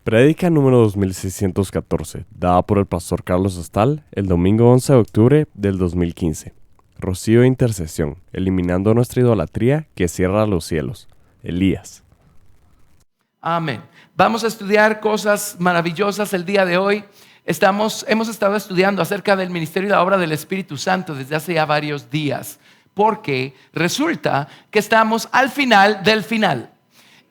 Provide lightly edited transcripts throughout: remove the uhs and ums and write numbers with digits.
Prédica número 2614, dada por el pastor Carlos Estal el domingo 11 de octubre del 2015. Rocío de intercesión, eliminando nuestra idolatría que cierra los cielos. Elías. Amén. Vamos a estudiar cosas maravillosas el día de hoy. Hemos estado estudiando acerca del ministerio y la obra del Espíritu Santo desde hace ya varios días, porque resulta que estamos al final del final.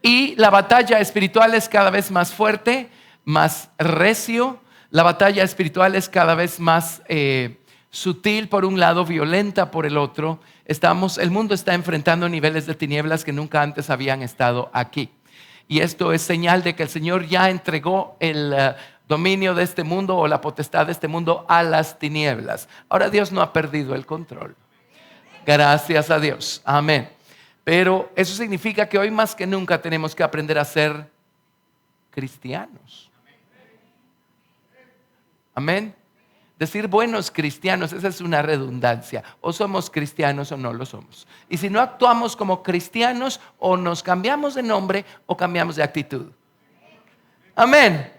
Y la batalla espiritual es cada vez más fuerte, más recio. La batalla espiritual es cada vez más sutil por un lado, violenta por el otro. El mundo está enfrentando niveles de tinieblas que nunca antes habían estado aquí. Y esto es señal de que el Señor ya entregó el dominio de este mundo o la potestad de este mundo a las tinieblas. Ahora Dios no ha perdido el control. Gracias a Dios. Amén. Pero eso significa que hoy más que nunca tenemos que aprender a ser cristianos. Amén. Decir buenos cristianos, esa es una redundancia. O somos cristianos o no lo somos. Y si no actuamos como cristianos, o nos cambiamos de nombre o cambiamos de actitud. Amén.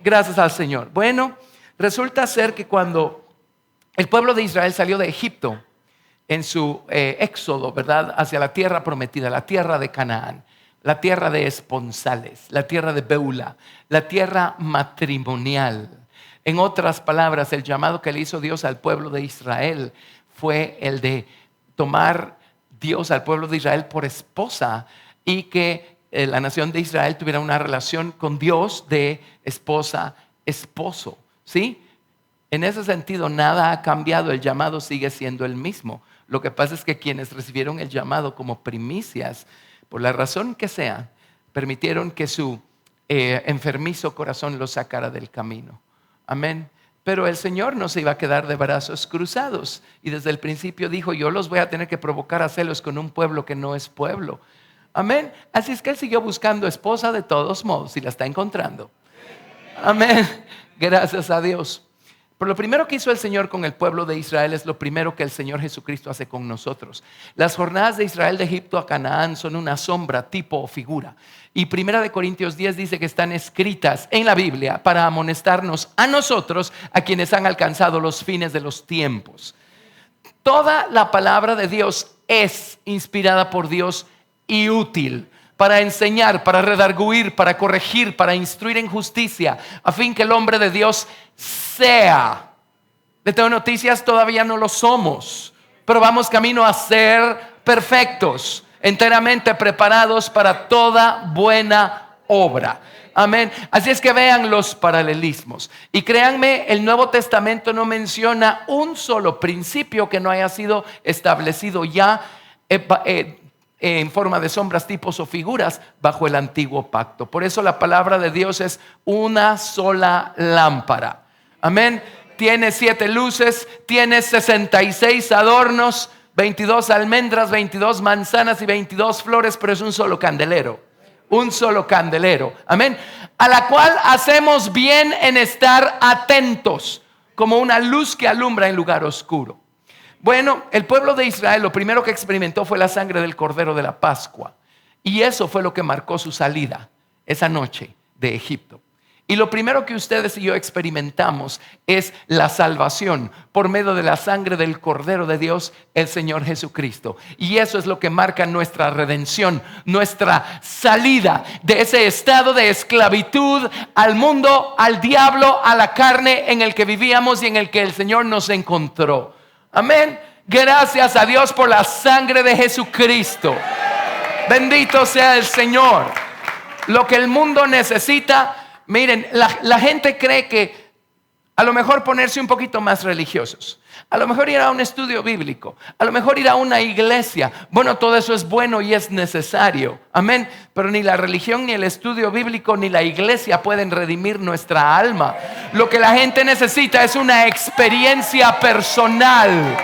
Gracias al Señor. Bueno, resulta ser que cuando el pueblo de Israel salió de Egipto, en su éxodo, ¿verdad?, hacia la tierra prometida, la tierra de Canaán, la tierra de esponsales, la tierra de Beula, la tierra matrimonial. En otras palabras, el llamado que le hizo Dios al pueblo de Israel fue el de tomar Dios al pueblo de Israel por esposa y que la nación de Israel tuviera una relación con Dios de esposa-esposo, ¿sí? En ese sentido, nada ha cambiado, el llamado sigue siendo el mismo. Lo que pasa es que quienes recibieron el llamado como primicias, por la razón que sea, permitieron que su enfermizo corazón los sacara del camino. Amén. Pero el Señor no se iba a quedar de brazos cruzados. Y desde el principio dijo, yo los voy a tener que provocar a celos con un pueblo que no es pueblo. Amén. Así es que Él siguió buscando esposa de todos modos y la está encontrando. Amén. Gracias a Dios. Pero lo primero que hizo el Señor con el pueblo de Israel es lo primero que el Señor Jesucristo hace con nosotros. Las jornadas de Israel de Egipto a Canaán son una sombra, tipo o figura. Y 1 Corintios 10 dice que están escritas en la Biblia para amonestarnos a nosotros, a quienes han alcanzado los fines de los tiempos. Toda la palabra de Dios es inspirada por Dios y útil para enseñar, para redarguir, para corregir, para instruir en justicia, a fin que el hombre de Dios sea. Le tengo noticias, todavía no lo somos, pero vamos camino a ser perfectos, enteramente preparados para toda buena obra. Amén. Así es que vean los paralelismos. Y créanme, el Nuevo Testamento no menciona un solo principio que no haya sido establecido ya en forma de sombras, tipos o figuras bajo el antiguo pacto. Por eso la palabra de Dios es una sola lámpara. Amén. Tiene 7 luces, tiene 66 adornos, 22 almendras, 22 manzanas y 22 flores, pero es un solo candelero. Un solo candelero. Amén. A la cual hacemos bien en estar atentos, como una luz que alumbra en lugar oscuro. Bueno, el pueblo de Israel lo primero que experimentó fue la sangre del Cordero de la Pascua. Y eso fue lo que marcó su salida esa noche de Egipto. Y lo primero que ustedes y yo experimentamos es la salvación por medio de la sangre del Cordero de Dios, el Señor Jesucristo. Y eso es lo que marca nuestra redención, nuestra salida de ese estado de esclavitud al mundo, al diablo, a la carne en el que vivíamos y en el que el Señor nos encontró. Amén. Gracias a Dios por la sangre de Jesucristo. Bendito sea el Señor. Lo que el mundo necesita. Miren, la gente cree que a lo mejor ponerse un poquito más religiosos, a lo mejor ir a un estudio bíblico, a lo mejor ir a una iglesia. Bueno, todo eso es bueno y es necesario. Amén. Pero ni la religión, ni el estudio bíblico, ni la iglesia pueden redimir nuestra alma. Lo que la gente necesita es una experiencia personal,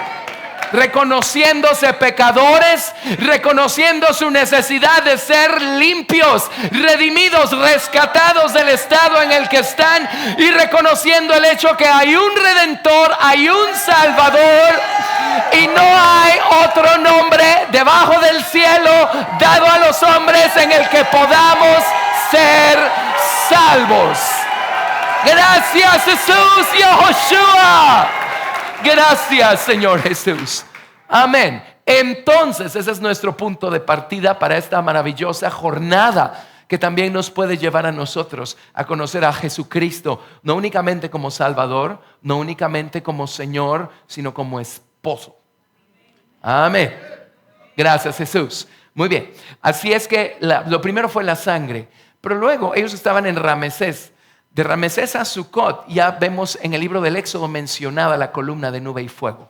reconociéndose pecadores, reconociendo su necesidad de ser limpios, redimidos, rescatados del estado en el que están, y reconociendo el hecho que hay un Redentor, hay un Salvador, y no hay otro nombre debajo del cielo dado a los hombres en el que podamos ser salvos. Gracias, Jesús, Yahushua. Gracias, Señor Jesús. Amén. Entonces, ese es nuestro punto de partida para esta maravillosa jornada que también nos puede llevar a nosotros a conocer a Jesucristo, no únicamente como Salvador, no únicamente como Señor, sino como esposo. Amén. Gracias, Jesús. Muy bien. Así es que lo primero fue la sangre, pero luego ellos estaban en Ramesés. De Ramesés a Sucot ya vemos en el libro del Éxodo mencionada la columna de nube y fuego.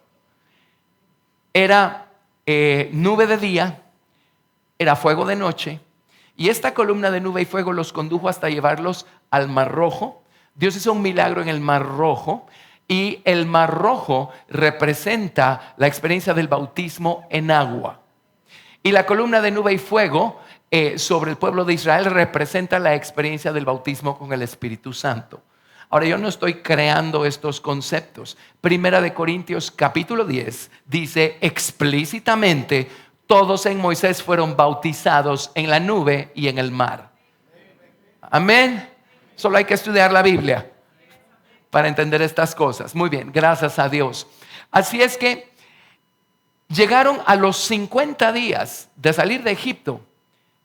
Era nube de día, era fuego de noche, y esta columna de nube y fuego los condujo hasta llevarlos al Mar Rojo. Dios hizo un milagro en el Mar Rojo, y el Mar Rojo representa la experiencia del bautismo en agua. Y la columna de nube y fuego sobre el pueblo de Israel representa la experiencia del bautismo con el Espíritu Santo. Ahora, yo no estoy creando estos conceptos. Primera de Corintios capítulo 10 dice explícitamente: todos en Moisés fueron bautizados en la nube y en el mar. Amén. Solo hay que estudiar la Biblia para entender estas cosas. Muy bien, gracias a Dios. Así es que llegaron a los 50 días de salir de Egipto.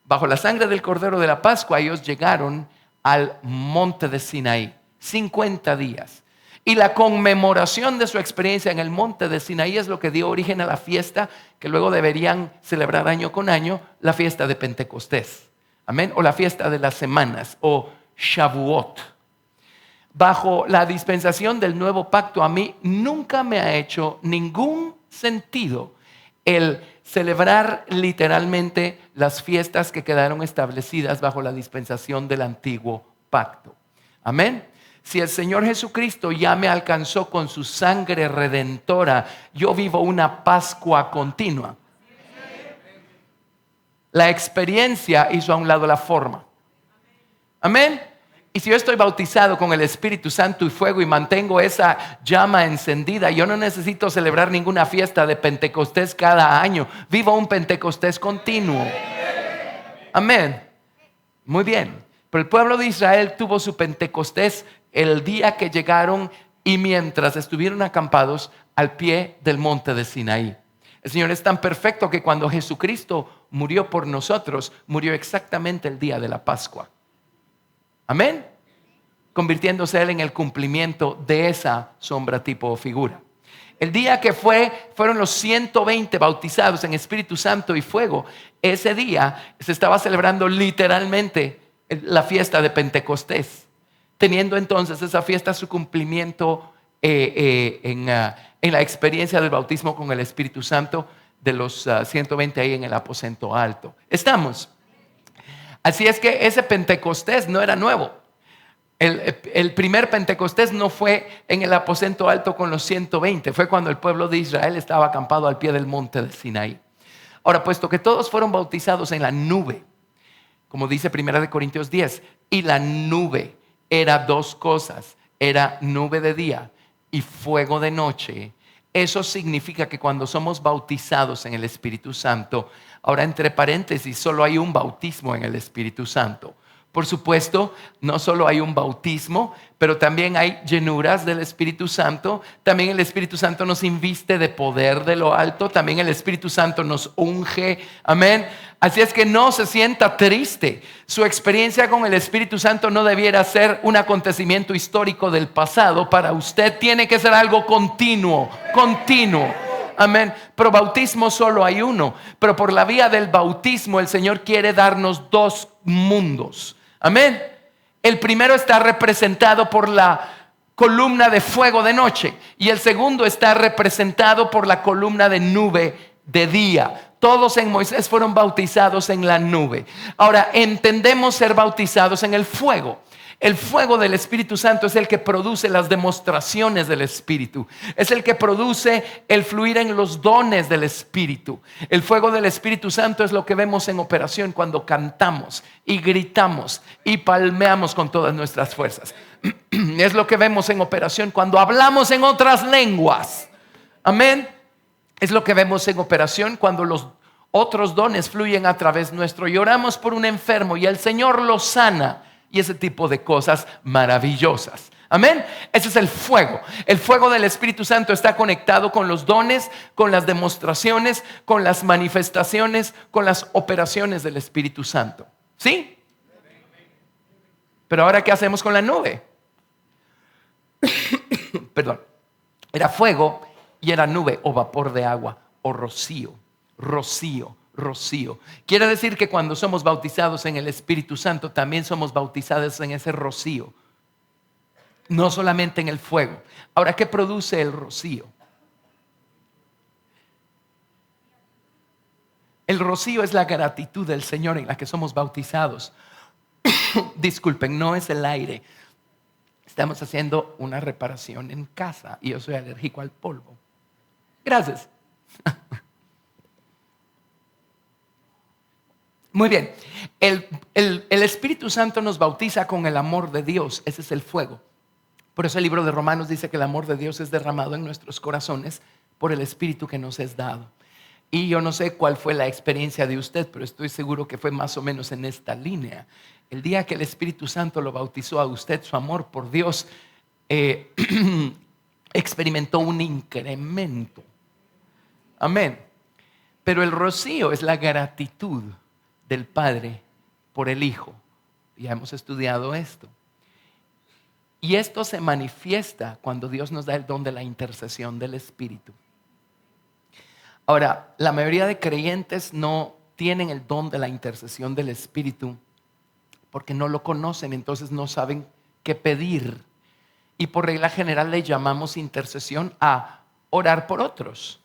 Bajo la sangre del Cordero de la Pascua, ellos llegaron al monte de Sinaí. 50 días. Y la conmemoración de su experiencia en el monte de Sinaí es lo que dio origen a la fiesta que luego deberían celebrar año con año, la fiesta de Pentecostés. Amén. O la fiesta de las semanas, o Shavuot. Bajo la dispensación del nuevo pacto, a mí nunca me ha hecho ningún sentido el celebrar literalmente las fiestas que quedaron establecidas bajo la dispensación del antiguo pacto. Amén. Si el Señor Jesucristo ya me alcanzó con su sangre redentora, yo vivo una Pascua continua. La experiencia hizo a un lado la forma. Amén. Y si yo estoy bautizado con el Espíritu Santo y fuego y mantengo esa llama encendida, yo no necesito celebrar ninguna fiesta de Pentecostés cada año. Vivo un Pentecostés continuo. Amén. Muy bien. Pero el pueblo de Israel tuvo su Pentecostés el día que llegaron y mientras estuvieron acampados al pie del monte de Sinaí. El Señor es tan perfecto que cuando Jesucristo murió por nosotros, murió exactamente el día de la Pascua. Amén. Convirtiéndose Él en el cumplimiento de esa sombra, tipo o figura. El día que fueron los 120 bautizados en Espíritu Santo y fuego, ese día se estaba celebrando literalmente la fiesta de Pentecostés, teniendo entonces esa fiesta su cumplimiento en la experiencia del bautismo con el Espíritu Santo de los 120 ahí en el aposento alto. ¿Estamos? Así es que ese Pentecostés no era nuevo. El primer Pentecostés no fue en el aposento alto con los 120, fue cuando el pueblo de Israel estaba acampado al pie del monte de Sinaí. Ahora, puesto que todos fueron bautizados en la nube, como dice 1 Corintios 10, y la nube era dos cosas, era nube de día y fuego de noche. Eso significa que cuando somos bautizados en el Espíritu Santo, ahora entre paréntesis, solo hay un bautismo en el Espíritu Santo. Por supuesto, no solo hay un bautismo, pero también hay llenuras del Espíritu Santo. También el Espíritu Santo nos inviste de poder de lo alto. También el Espíritu Santo nos unge. Amén. Así es que no se sienta triste. Su experiencia con el Espíritu Santo no debiera ser un acontecimiento histórico del pasado. Para usted tiene que ser algo continuo, continuo. Amén. Pero bautismo solo hay uno. Pero por la vía del bautismo el Señor quiere darnos dos mundos. Amén. El primero está representado por la columna de fuego de noche y el segundo está representado por la columna de nube de día. Todos en Moisés fueron bautizados en la nube. Ahora entendemos ser bautizados en el fuego. El fuego del Espíritu Santo es el que produce las demostraciones del Espíritu. Es el que produce el fluir en los dones del Espíritu. El fuego del Espíritu Santo es lo que vemos en operación cuando cantamos y gritamos y palmeamos con todas nuestras fuerzas. Es lo que vemos en operación cuando hablamos en otras lenguas. Amén. Es lo que vemos en operación cuando los otros dones fluyen a través nuestro y oramos por un enfermo y el Señor lo sana. y ese tipo de cosas maravillosas. Amén. Ese es el fuego. El fuego del Espíritu Santo está conectado con los dones, con las demostraciones, con las manifestaciones, con las operaciones del Espíritu Santo. ¿Sí? Pero ahora, ¿qué hacemos con la nube? Perdón. Era fuego y era nube o vapor de agua o rocío. Rocío. Rocío. Quiere decir que cuando somos bautizados en el Espíritu Santo, también somos bautizados en ese rocío. No solamente en el fuego. Ahora, ¿qué produce el rocío? El rocío es la gratitud del Señor en la que somos bautizados. Disculpen, no es el aire. Estamos haciendo una reparación en casa y yo soy alérgico al polvo. Gracias. Muy bien. El Espíritu Santo nos bautiza con el amor de Dios. Ese es el fuego. Por eso el libro de Romanos dice que el amor de Dios es derramado en nuestros corazones por el Espíritu que nos es dado. Y yo no sé cuál fue la experiencia de usted, pero estoy seguro que fue más o menos en esta línea. El día que el Espíritu Santo lo bautizó a usted, su amor por Dios experimentó un incremento. Amén. Pero el rocío es la gratitud del Padre por el Hijo. Ya hemos estudiado esto. Y esto se manifiesta cuando Dios nos da el don de la intercesión del Espíritu. Ahora, la mayoría de creyentes no tienen el don de la intercesión del Espíritu porque no lo conocen, entonces no saben qué pedir. Y por regla general le llamamos intercesión a orar por otros.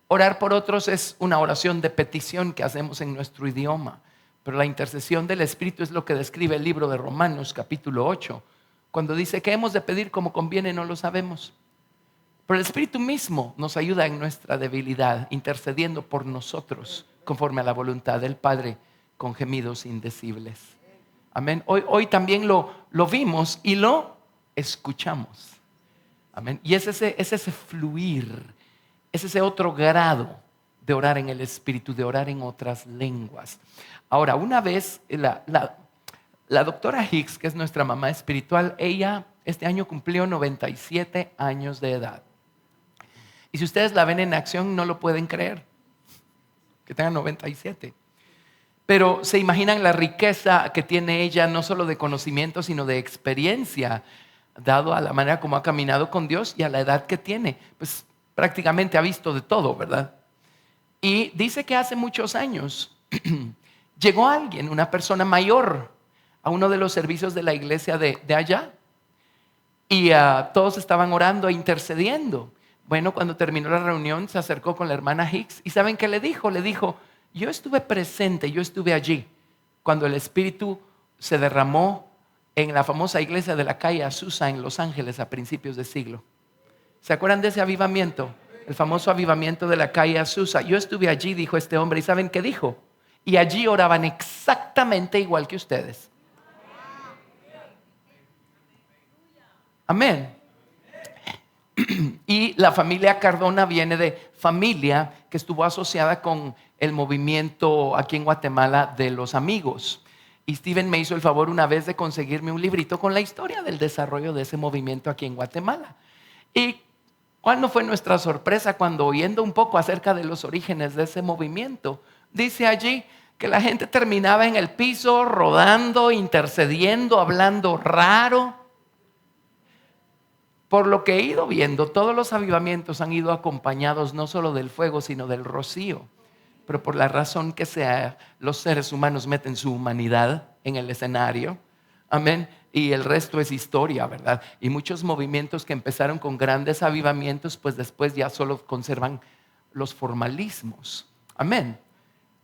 Orar por otros es una oración de petición que hacemos en nuestro idioma. Pero la intercesión del Espíritu es lo que describe el libro de Romanos capítulo 8. Cuando dice que hemos de pedir como conviene, no lo sabemos. Pero el Espíritu mismo nos ayuda en nuestra debilidad, intercediendo por nosotros conforme a la voluntad del Padre con gemidos indecibles. Amén. Hoy también lo vimos y lo escuchamos. Amén. Y es ese fluir, es ese otro grado de orar en el Espíritu, de orar en otras lenguas. Ahora, una vez la doctora Hicks, que es nuestra mamá espiritual, ella este año cumplió 97 años de edad. Y si ustedes la ven en acción, no lo pueden creer, que tenga 97. Pero se imaginan la riqueza que tiene ella, no solo de conocimiento, sino de experiencia, dado a la manera como ha caminado con Dios y a la edad que tiene. Pues prácticamente ha visto de todo, ¿verdad? Y dice que hace muchos años llegó alguien, una persona mayor, a uno de los servicios de la iglesia de allá. Y todos estaban orando e intercediendo. Bueno, cuando terminó la reunión se acercó con la hermana Hicks. ¿Y saben qué le dijo? Le dijo, yo estuve presente, yo estuve allí cuando el Espíritu se derramó en la famosa iglesia de la calle Azusa en Los Ángeles a principios de siglo. ¿Se acuerdan de ese avivamiento? El famoso avivamiento de la calle Azusa. Yo estuve allí, dijo este hombre. ¿Y saben qué dijo? Y allí oraban exactamente igual que ustedes. Amén. Y la familia Cardona viene de familia que estuvo asociada con el movimiento aquí en Guatemala de los amigos. Y Steven me hizo el favor una vez de conseguirme un librito con la historia del desarrollo de ese movimiento aquí en Guatemala. Y ¿cuál no fue nuestra sorpresa cuando, oyendo un poco acerca de los orígenes de ese movimiento, dice allí que la gente terminaba en el piso rodando, intercediendo, hablando raro? Por lo que he ido viendo, todos los avivamientos han ido acompañados no solo del fuego, sino del rocío. Pero por la razón que sea, los seres humanos meten su humanidad en el escenario. Amén. Y el resto es historia, ¿verdad? Y muchos movimientos que empezaron con grandes avivamientos, pues después ya solo conservan los formalismos. Amén.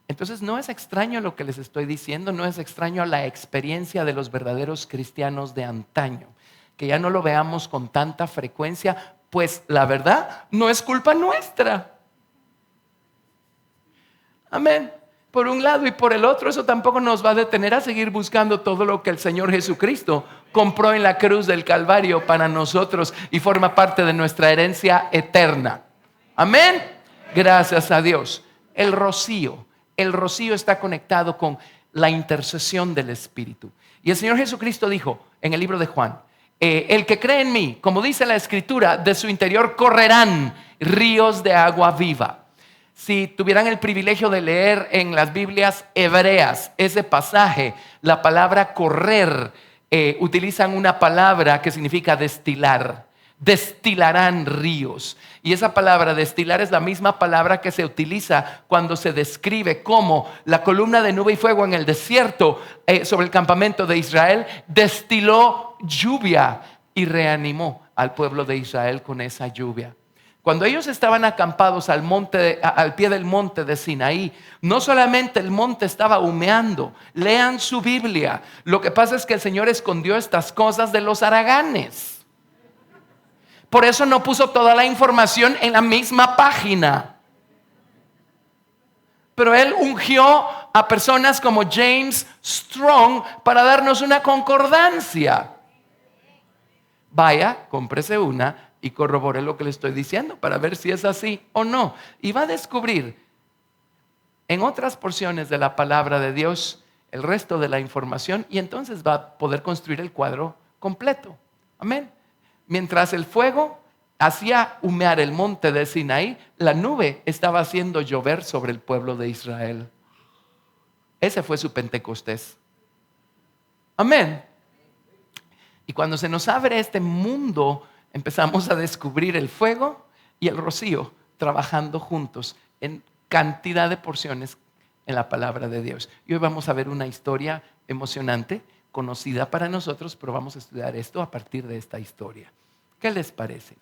Entonces no es extraño lo que les estoy diciendo, no es extraño la experiencia de los verdaderos cristianos de antaño. Que ya no lo veamos con tanta frecuencia, pues la verdad no es culpa nuestra. Amén. Por un lado y por el otro, eso tampoco nos va a detener a seguir buscando todo lo que el Señor Jesucristo compró en la cruz del Calvario para nosotros y forma parte de nuestra herencia eterna. Amén. Gracias a Dios. El rocío está conectado con la intercesión del Espíritu. Y el Señor Jesucristo dijo en el libro de Juan, el que cree en mí, como dice la Escritura, de su interior correrán ríos de agua viva. Si tuvieran el privilegio de leer en las Biblias hebreas ese pasaje, la palabra correr, utilizan una palabra que significa destilar. Destilarán ríos. Y esa palabra destilar es la misma palabra que se utiliza cuando se describe cómo la columna de nube y fuego en el desierto sobre el campamento de Israel destiló lluvia y reanimó al pueblo de Israel con esa lluvia. Cuando ellos estaban acampados al pie del monte de Sinaí, no solamente el monte estaba humeando. Lean su Biblia. Lo que pasa es que el Señor escondió estas cosas de los haraganes. Por eso no puso toda la información en la misma página. Pero Él ungió a personas como James Strong para darnos una concordancia. Vaya, cómprese una y corrobore lo que le estoy diciendo para ver si es así o no. Y va a descubrir en otras porciones de la palabra de Dios el resto de la información y entonces va a poder construir el cuadro completo. Amén. Mientras el fuego hacía humear el monte de Sinaí, la nube estaba haciendo llover sobre el pueblo de Israel. Ese fue su Pentecostés. Amén. Y cuando se nos abre este mundo, empezamos a descubrir el fuego y el rocío trabajando juntos en cantidad de porciones en la palabra de Dios. Y hoy vamos a ver una historia emocionante, conocida para nosotros, pero vamos a estudiar esto a partir de esta historia. ¿Qué les parece?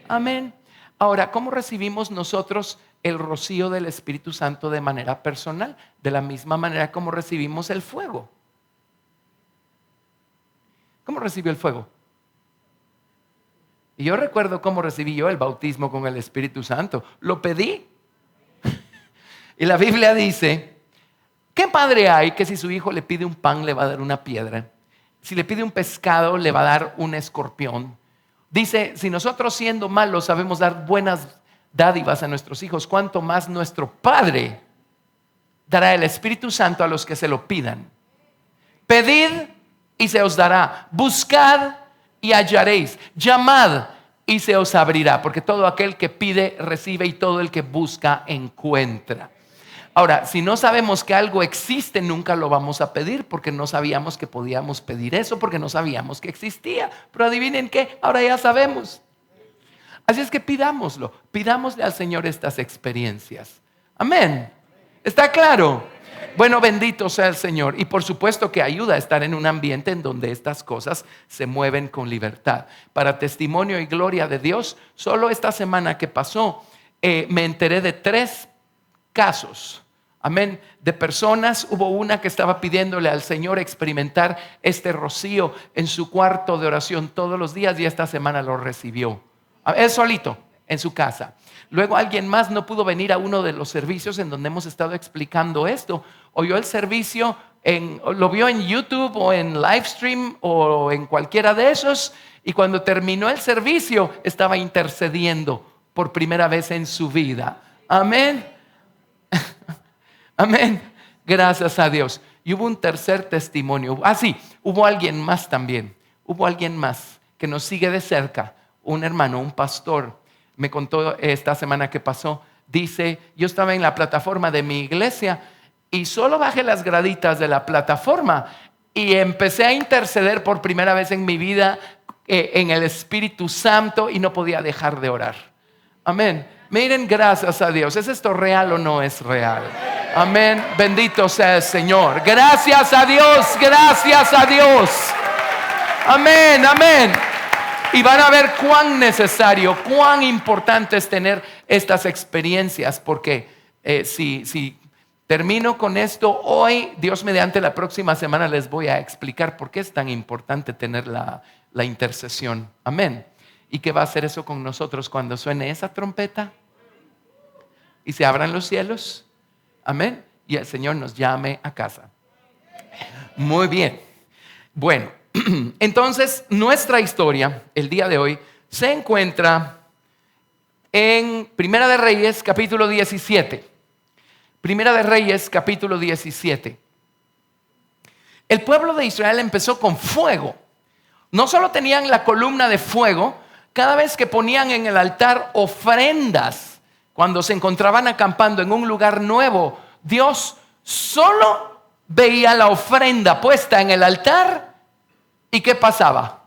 Amén. Ahora, ¿cómo recibimos nosotros el rocío del Espíritu Santo de manera personal? De la misma manera como recibimos el fuego. ¿Cómo recibió el fuego? Y yo recuerdo cómo recibí yo el bautismo con el Espíritu Santo. Lo pedí. Y la Biblia dice, ¿qué padre hay que si su hijo le pide un pan le va a dar una piedra? Si le pide un pescado le va a dar un escorpión. Dice, si nosotros siendo malos sabemos dar buenas dádivas a nuestros hijos, ¿cuánto más nuestro Padre dará el Espíritu Santo a los que se lo pidan? Pedid y se os dará. Buscad y hallaréis. Llamad y se os abrirá. Porque todo aquel que pide, recibe, y todo el que busca, encuentra. Ahora, si no sabemos que algo existe, nunca lo vamos a pedir, porque no sabíamos que podíamos pedir eso, porque no sabíamos que existía. Pero adivinen qué, ahora ya sabemos. Así es que pidámoslo, pidámosle al Señor estas experiencias. Amén. ¿Está claro? Bueno, bendito sea el Señor. Y por supuesto que ayuda a estar en un ambiente en donde estas cosas se mueven con libertad. Para testimonio y gloria de Dios, solo esta semana que pasó, me enteré de 3 casos. Amén. De personas, hubo una que estaba pidiéndole al Señor experimentar este rocío en su cuarto de oración todos los días y esta semana lo recibió. Él solito, en su casa. Luego alguien más no pudo venir a uno de los servicios en donde hemos estado explicando esto. Oyó el servicio, lo vio en YouTube o en Livestream o en cualquiera de esos, y cuando terminó el servicio estaba intercediendo por primera vez en su vida. Amén. Amén. Gracias a Dios. Y hubo un tercer testimonio. Sí, hubo alguien más también. Hubo alguien más que nos sigue de cerca. Un hermano, un pastor, me contó esta semana que pasó. Dice, yo estaba en la plataforma de mi iglesia y solo bajé las graditas de la plataforma y empecé a interceder por primera vez en mi vida en el Espíritu Santo y no podía dejar de orar. Amén. Miren, gracias a Dios. ¿Es esto real o no es real? Amén. Bendito sea el Señor. Gracias a Dios. Gracias a Dios. Amén. Amén. Y van a ver cuán necesario, cuán importante es tener estas experiencias. Porque si termino con esto hoy, Dios mediante, la próxima semana les voy a explicar por qué es tan importante tener la intercesión. Amén. ¿Y qué va a hacer eso con nosotros cuando suene esa trompeta? Y se abran los cielos. Amén. Y el Señor nos llame a casa. Muy bien. Bueno, entonces nuestra historia el día de hoy se encuentra en Primera de Reyes capítulo 17. Primera de Reyes capítulo 17. El pueblo de Israel empezó con fuego. No solo tenían la columna de fuego, cada vez que ponían en el altar ofrendas, cuando se encontraban acampando en un lugar nuevo, Dios solo veía la ofrenda puesta en el altar. ¿Y qué pasaba?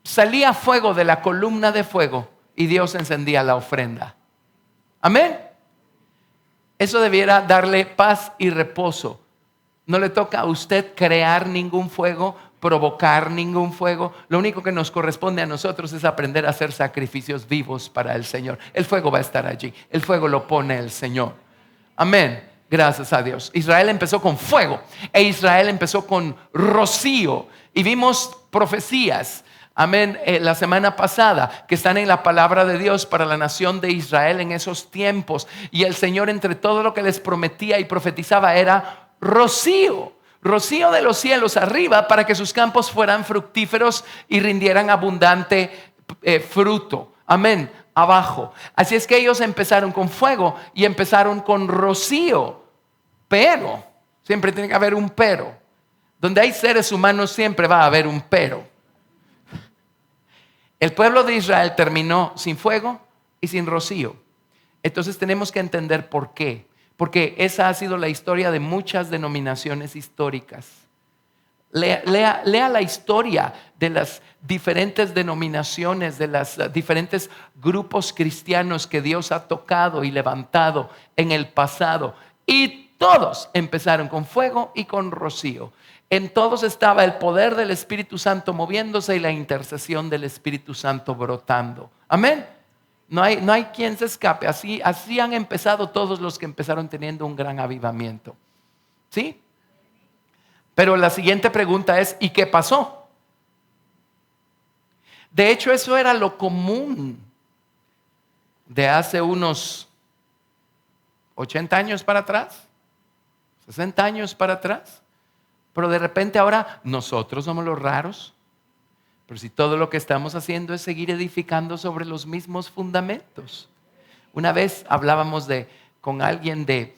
Salía fuego de la columna de fuego y Dios encendía la ofrenda. Amén. Eso debiera darle paz y reposo. No le toca a usted crear ningún fuego, provocar ningún fuego. Lo único que nos corresponde a nosotros es aprender a hacer sacrificios vivos para el Señor. El fuego va a estar allí. El fuego lo pone el Señor. Amén. Gracias a Dios. Israel empezó con fuego e Israel empezó con rocío. Y vimos profecías, amén, la semana pasada, que están en la palabra de Dios para la nación de Israel en esos tiempos. Y el Señor, entre todo lo que les prometía y profetizaba, era rocío. Rocío de los cielos arriba para que sus campos fueran fructíferos y rindieran abundante fruto. Amén. Abajo. Así es que ellos empezaron con fuego y empezaron con rocío. Pero, siempre tiene que haber un pero. Donde hay seres humanos siempre va a haber un pero. El pueblo de Israel terminó sin fuego y sin rocío. Entonces tenemos que entender por qué. Porque esa ha sido la historia de muchas denominaciones históricas. Lea la historia de las diferentes denominaciones, de los diferentes grupos cristianos que Dios ha tocado y levantado en el pasado. Y todos empezaron con fuego y con rocío. En todos estaba el poder del Espíritu Santo moviéndose y la intercesión del Espíritu Santo brotando. Amén. No hay quien se escape. Así han empezado todos los que empezaron teniendo un gran avivamiento. ¿Sí? Pero la siguiente pregunta es, ¿y qué pasó? De hecho, eso era lo común de hace unos 80 años para atrás, 60 años para atrás. Pero de repente ahora nosotros somos los raros. Pero si todo lo que estamos haciendo es seguir edificando sobre los mismos fundamentos. Una vez hablábamos con alguien de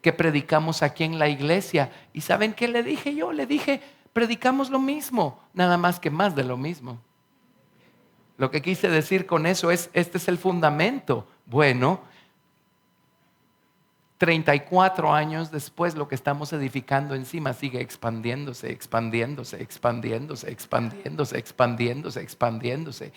que predicamos aquí en la iglesia. ¿Y saben qué le dije yo? Le dije, predicamos lo mismo, nada más que más de lo mismo. Lo que quise decir con eso es, este es el fundamento. Bueno, 34 años después lo que estamos edificando encima sigue expandiéndose, expandiéndose, expandiéndose, expandiéndose, expandiéndose, expandiéndose.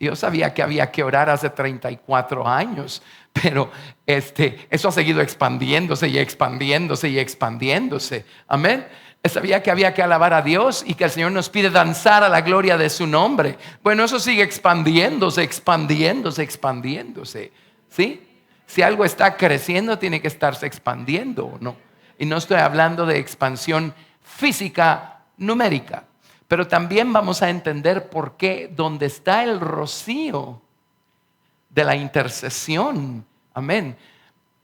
Yo sabía que había que orar hace 34 años, pero eso ha seguido expandiéndose y expandiéndose y expandiéndose. Amén. Sabía que había que alabar a Dios y que el Señor nos pide danzar a la gloria de su nombre. Bueno, eso sigue expandiéndose, expandiéndose, expandiéndose. ¿Sí? Si algo está creciendo, tiene que estarse expandiendo, ¿o no? Y no estoy hablando de expansión física numérica, pero también vamos a entender por qué donde está el rocío de la intercesión, amén,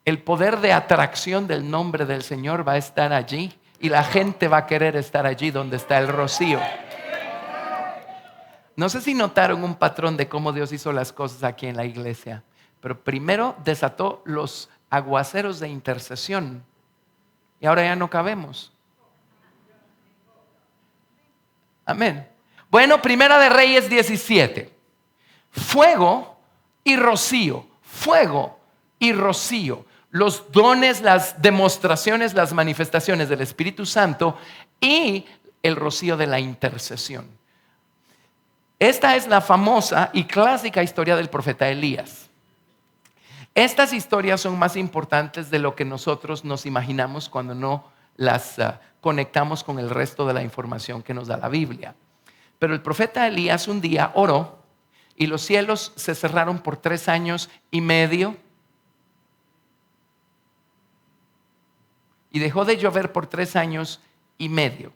el poder de atracción del nombre del Señor va a estar allí y la gente va a querer estar allí donde está el rocío. No sé si notaron un patrón de cómo Dios hizo las cosas aquí en la iglesia. Pero primero desató los aguaceros de intercesión y ahora ya no cabemos. Amén. Bueno, Primera de Reyes 17. Fuego y rocío. Fuego y rocío. Los dones, las demostraciones, las manifestaciones del Espíritu Santo y el rocío de la intercesión. Esta es la famosa y clásica historia del profeta Elías. Estas historias son más importantes de lo que nosotros nos imaginamos cuando no las conectamos con el resto de la información que nos da la Biblia. Pero el profeta Elías un día oró y los cielos se cerraron por 3 años y medio. Y dejó de llover por 3 años y medio.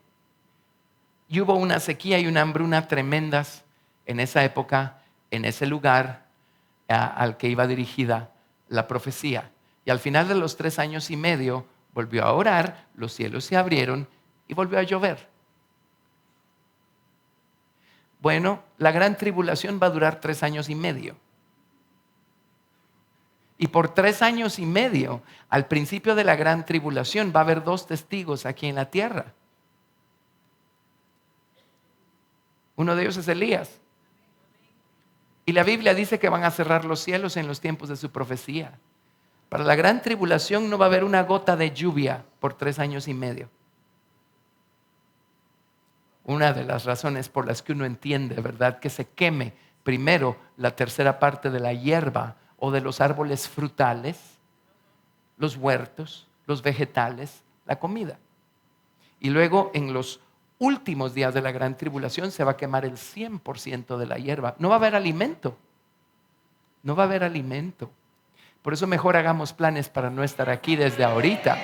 Y hubo una sequía y una hambruna tremendas en esa época, en ese lugar al que iba dirigida la profecía. Y al final de los 3 años y medio volvió a orar, los cielos se abrieron y volvió a llover. Bueno, la gran tribulación va a durar 3 años y medio. Y por 3 años y medio, al principio de la gran tribulación, va a haber 2 testigos aquí en la tierra. Uno de ellos es Elías. Y la Biblia dice que van a cerrar los cielos en los tiempos de su profecía. Para la gran tribulación no va a haber una gota de lluvia por 3 años y medio. Una de las razones por las que uno entiende, ¿verdad?, que se queme primero la tercera parte de la hierba o de los árboles frutales, los huertos, los vegetales, la comida. Y luego en los últimos días de la gran tribulación se va a quemar el 100% de la hierba. No va a haber alimento. No va a haber alimento. Por eso mejor hagamos planes para no estar aquí desde ahorita.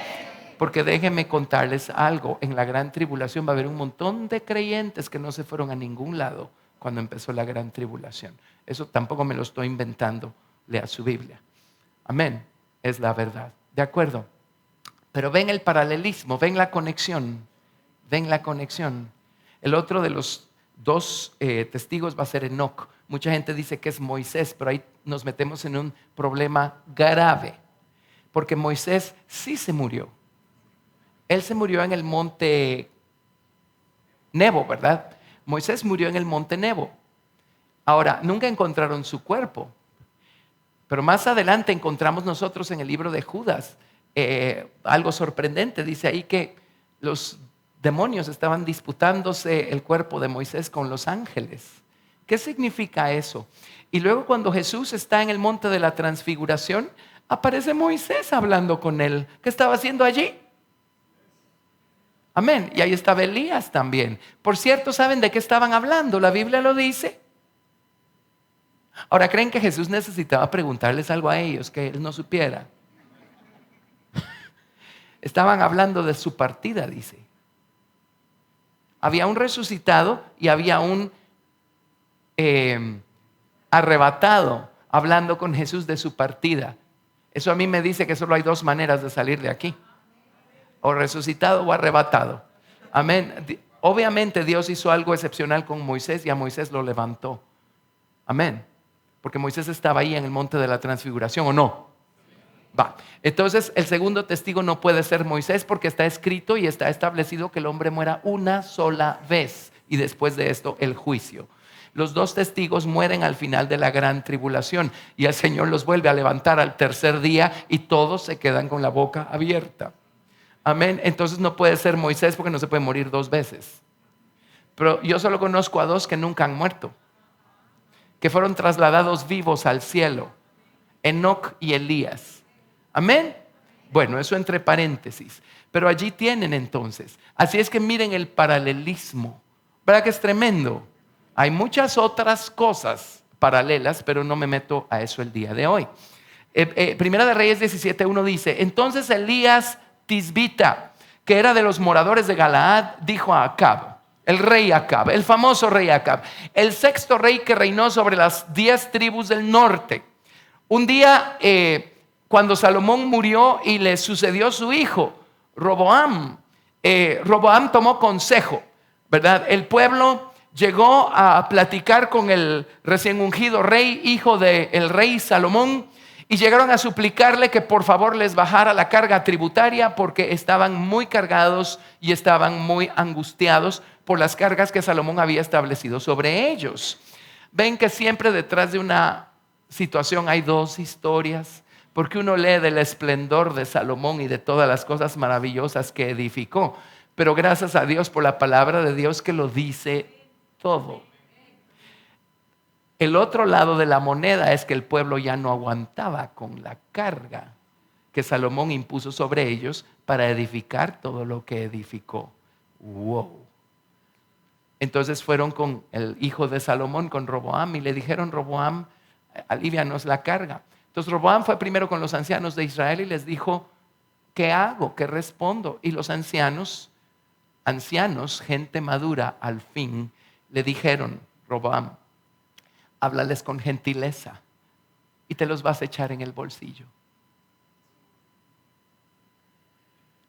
Porque déjenme contarles algo. En la gran tribulación va a haber un montón de creyentes que no se fueron a ningún lado cuando empezó la gran tribulación. Eso tampoco me lo estoy inventando. Lea su Biblia. Amén. Es la verdad. ¿De acuerdo? Pero ven el paralelismo, ven la conexión. Ven la conexión. El otro de los 2 testigos va a ser Enoc. Mucha gente dice que es Moisés, pero ahí nos metemos en un problema grave. Porque Moisés sí se murió. Él se murió en el monte Nebo, ¿verdad? Moisés murió en el monte Nebo. Ahora, nunca encontraron su cuerpo. Pero más adelante encontramos nosotros en el libro de Judas algo sorprendente. Dice ahí que los demonios estaban disputándose el cuerpo de Moisés con los ángeles. ¿Qué significa eso? Y luego cuando Jesús está en el monte de la transfiguración, aparece Moisés hablando con él. ¿Qué estaba haciendo allí? Amén. Y ahí estaba Elías también. Por cierto, ¿saben de qué estaban hablando? La Biblia lo dice. Ahora, ¿creen que Jesús necesitaba preguntarles algo a ellos que él no supiera? Estaban hablando de su partida, dice. Había un resucitado y había un arrebatado hablando con Jesús de su partida. Eso a mí me dice que solo hay 2 maneras de salir de aquí. O resucitado o arrebatado. Amén. Obviamente Dios hizo algo excepcional con Moisés y a Moisés lo levantó. Amén. Porque Moisés estaba ahí en el monte de la transfiguración, ¿o no? Va. Entonces el segundo testigo no puede ser Moisés porque está escrito y está establecido que el hombre muera una sola vez y después de esto el juicio. Los 2 testigos mueren al final de la gran tribulación y el Señor los vuelve a levantar al tercer día y todos se quedan con la boca abierta. Amén. Entonces no puede ser Moisés porque no se puede morir 2 veces. Pero yo solo conozco a 2 que nunca han muerto, que fueron trasladados vivos al cielo: Enoc y Elías. Amén. Bueno, eso entre paréntesis. Pero allí tienen entonces. Así es que miren el paralelismo. ¿Verdad que es tremendo? Hay muchas otras cosas paralelas, pero no me meto a eso el día de hoy. Primera de Reyes 17:1 dice: entonces Elías Tisbita, que era de los moradores de Galaad, dijo a Acab, el rey Acab, el famoso rey Acab, el 6º rey que reinó sobre las 10 tribus del norte. Un día, cuando Salomón murió y le sucedió su hijo, Roboam, Roboam tomó consejo, ¿verdad? El pueblo llegó a platicar con el recién ungido rey, hijo del rey Salomón, y llegaron a suplicarle que por favor les bajara la carga tributaria porque estaban muy cargados y estaban muy angustiados por las cargas que Salomón había establecido sobre ellos. Ven que siempre detrás de una situación hay 2 historias, porque uno lee del esplendor de Salomón y de todas las cosas maravillosas que edificó, pero gracias a Dios por la palabra de Dios que lo dice todo. El otro lado de la moneda es que el pueblo ya no aguantaba con la carga que Salomón impuso sobre ellos para edificar todo lo que edificó. Wow. Entonces fueron con el hijo de Salomón, con Roboam, y le dijeron: Roboam, alívianos la carga. Entonces Roboam fue primero con los ancianos de Israel y les dijo: ¿qué hago? ¿Qué respondo? Y los ancianos, gente madura, al fin le dijeron: Roboam, háblales con gentileza y te los vas a echar en el bolsillo.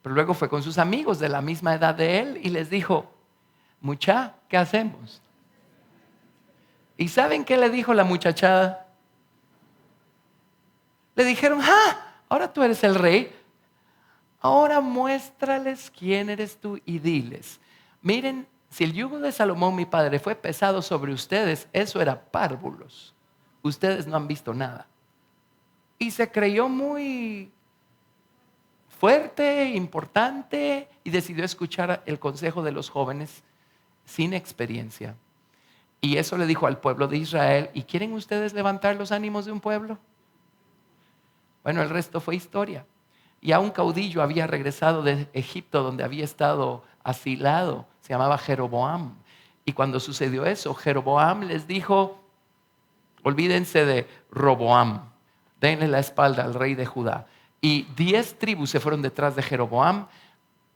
Pero luego fue con sus amigos de la misma edad de él y les dijo: mucha, ¿qué hacemos? ¿Y saben qué le dijo la muchachada? le dijeron, ahora tú eres el rey. Ahora muéstrales quién eres tú y diles, miren, si el yugo de Salomón mi padre fue pesado sobre ustedes, eso era párvulos. Ustedes no han visto nada. Y se creyó muy fuerte, importante, y decidió escuchar el consejo de los jóvenes sin experiencia. Y eso le dijo al pueblo de Israel, ¿y quieren ustedes levantar los ánimos de un pueblo? Bueno, el resto fue historia. Ya un caudillo había regresado de Egipto, donde había estado asilado, se llamaba Jeroboam. Y cuando sucedió eso, Jeroboam les dijo, olvídense de Roboam, denle la espalda al rey de Judá. Y 10 tribus se fueron detrás de Jeroboam.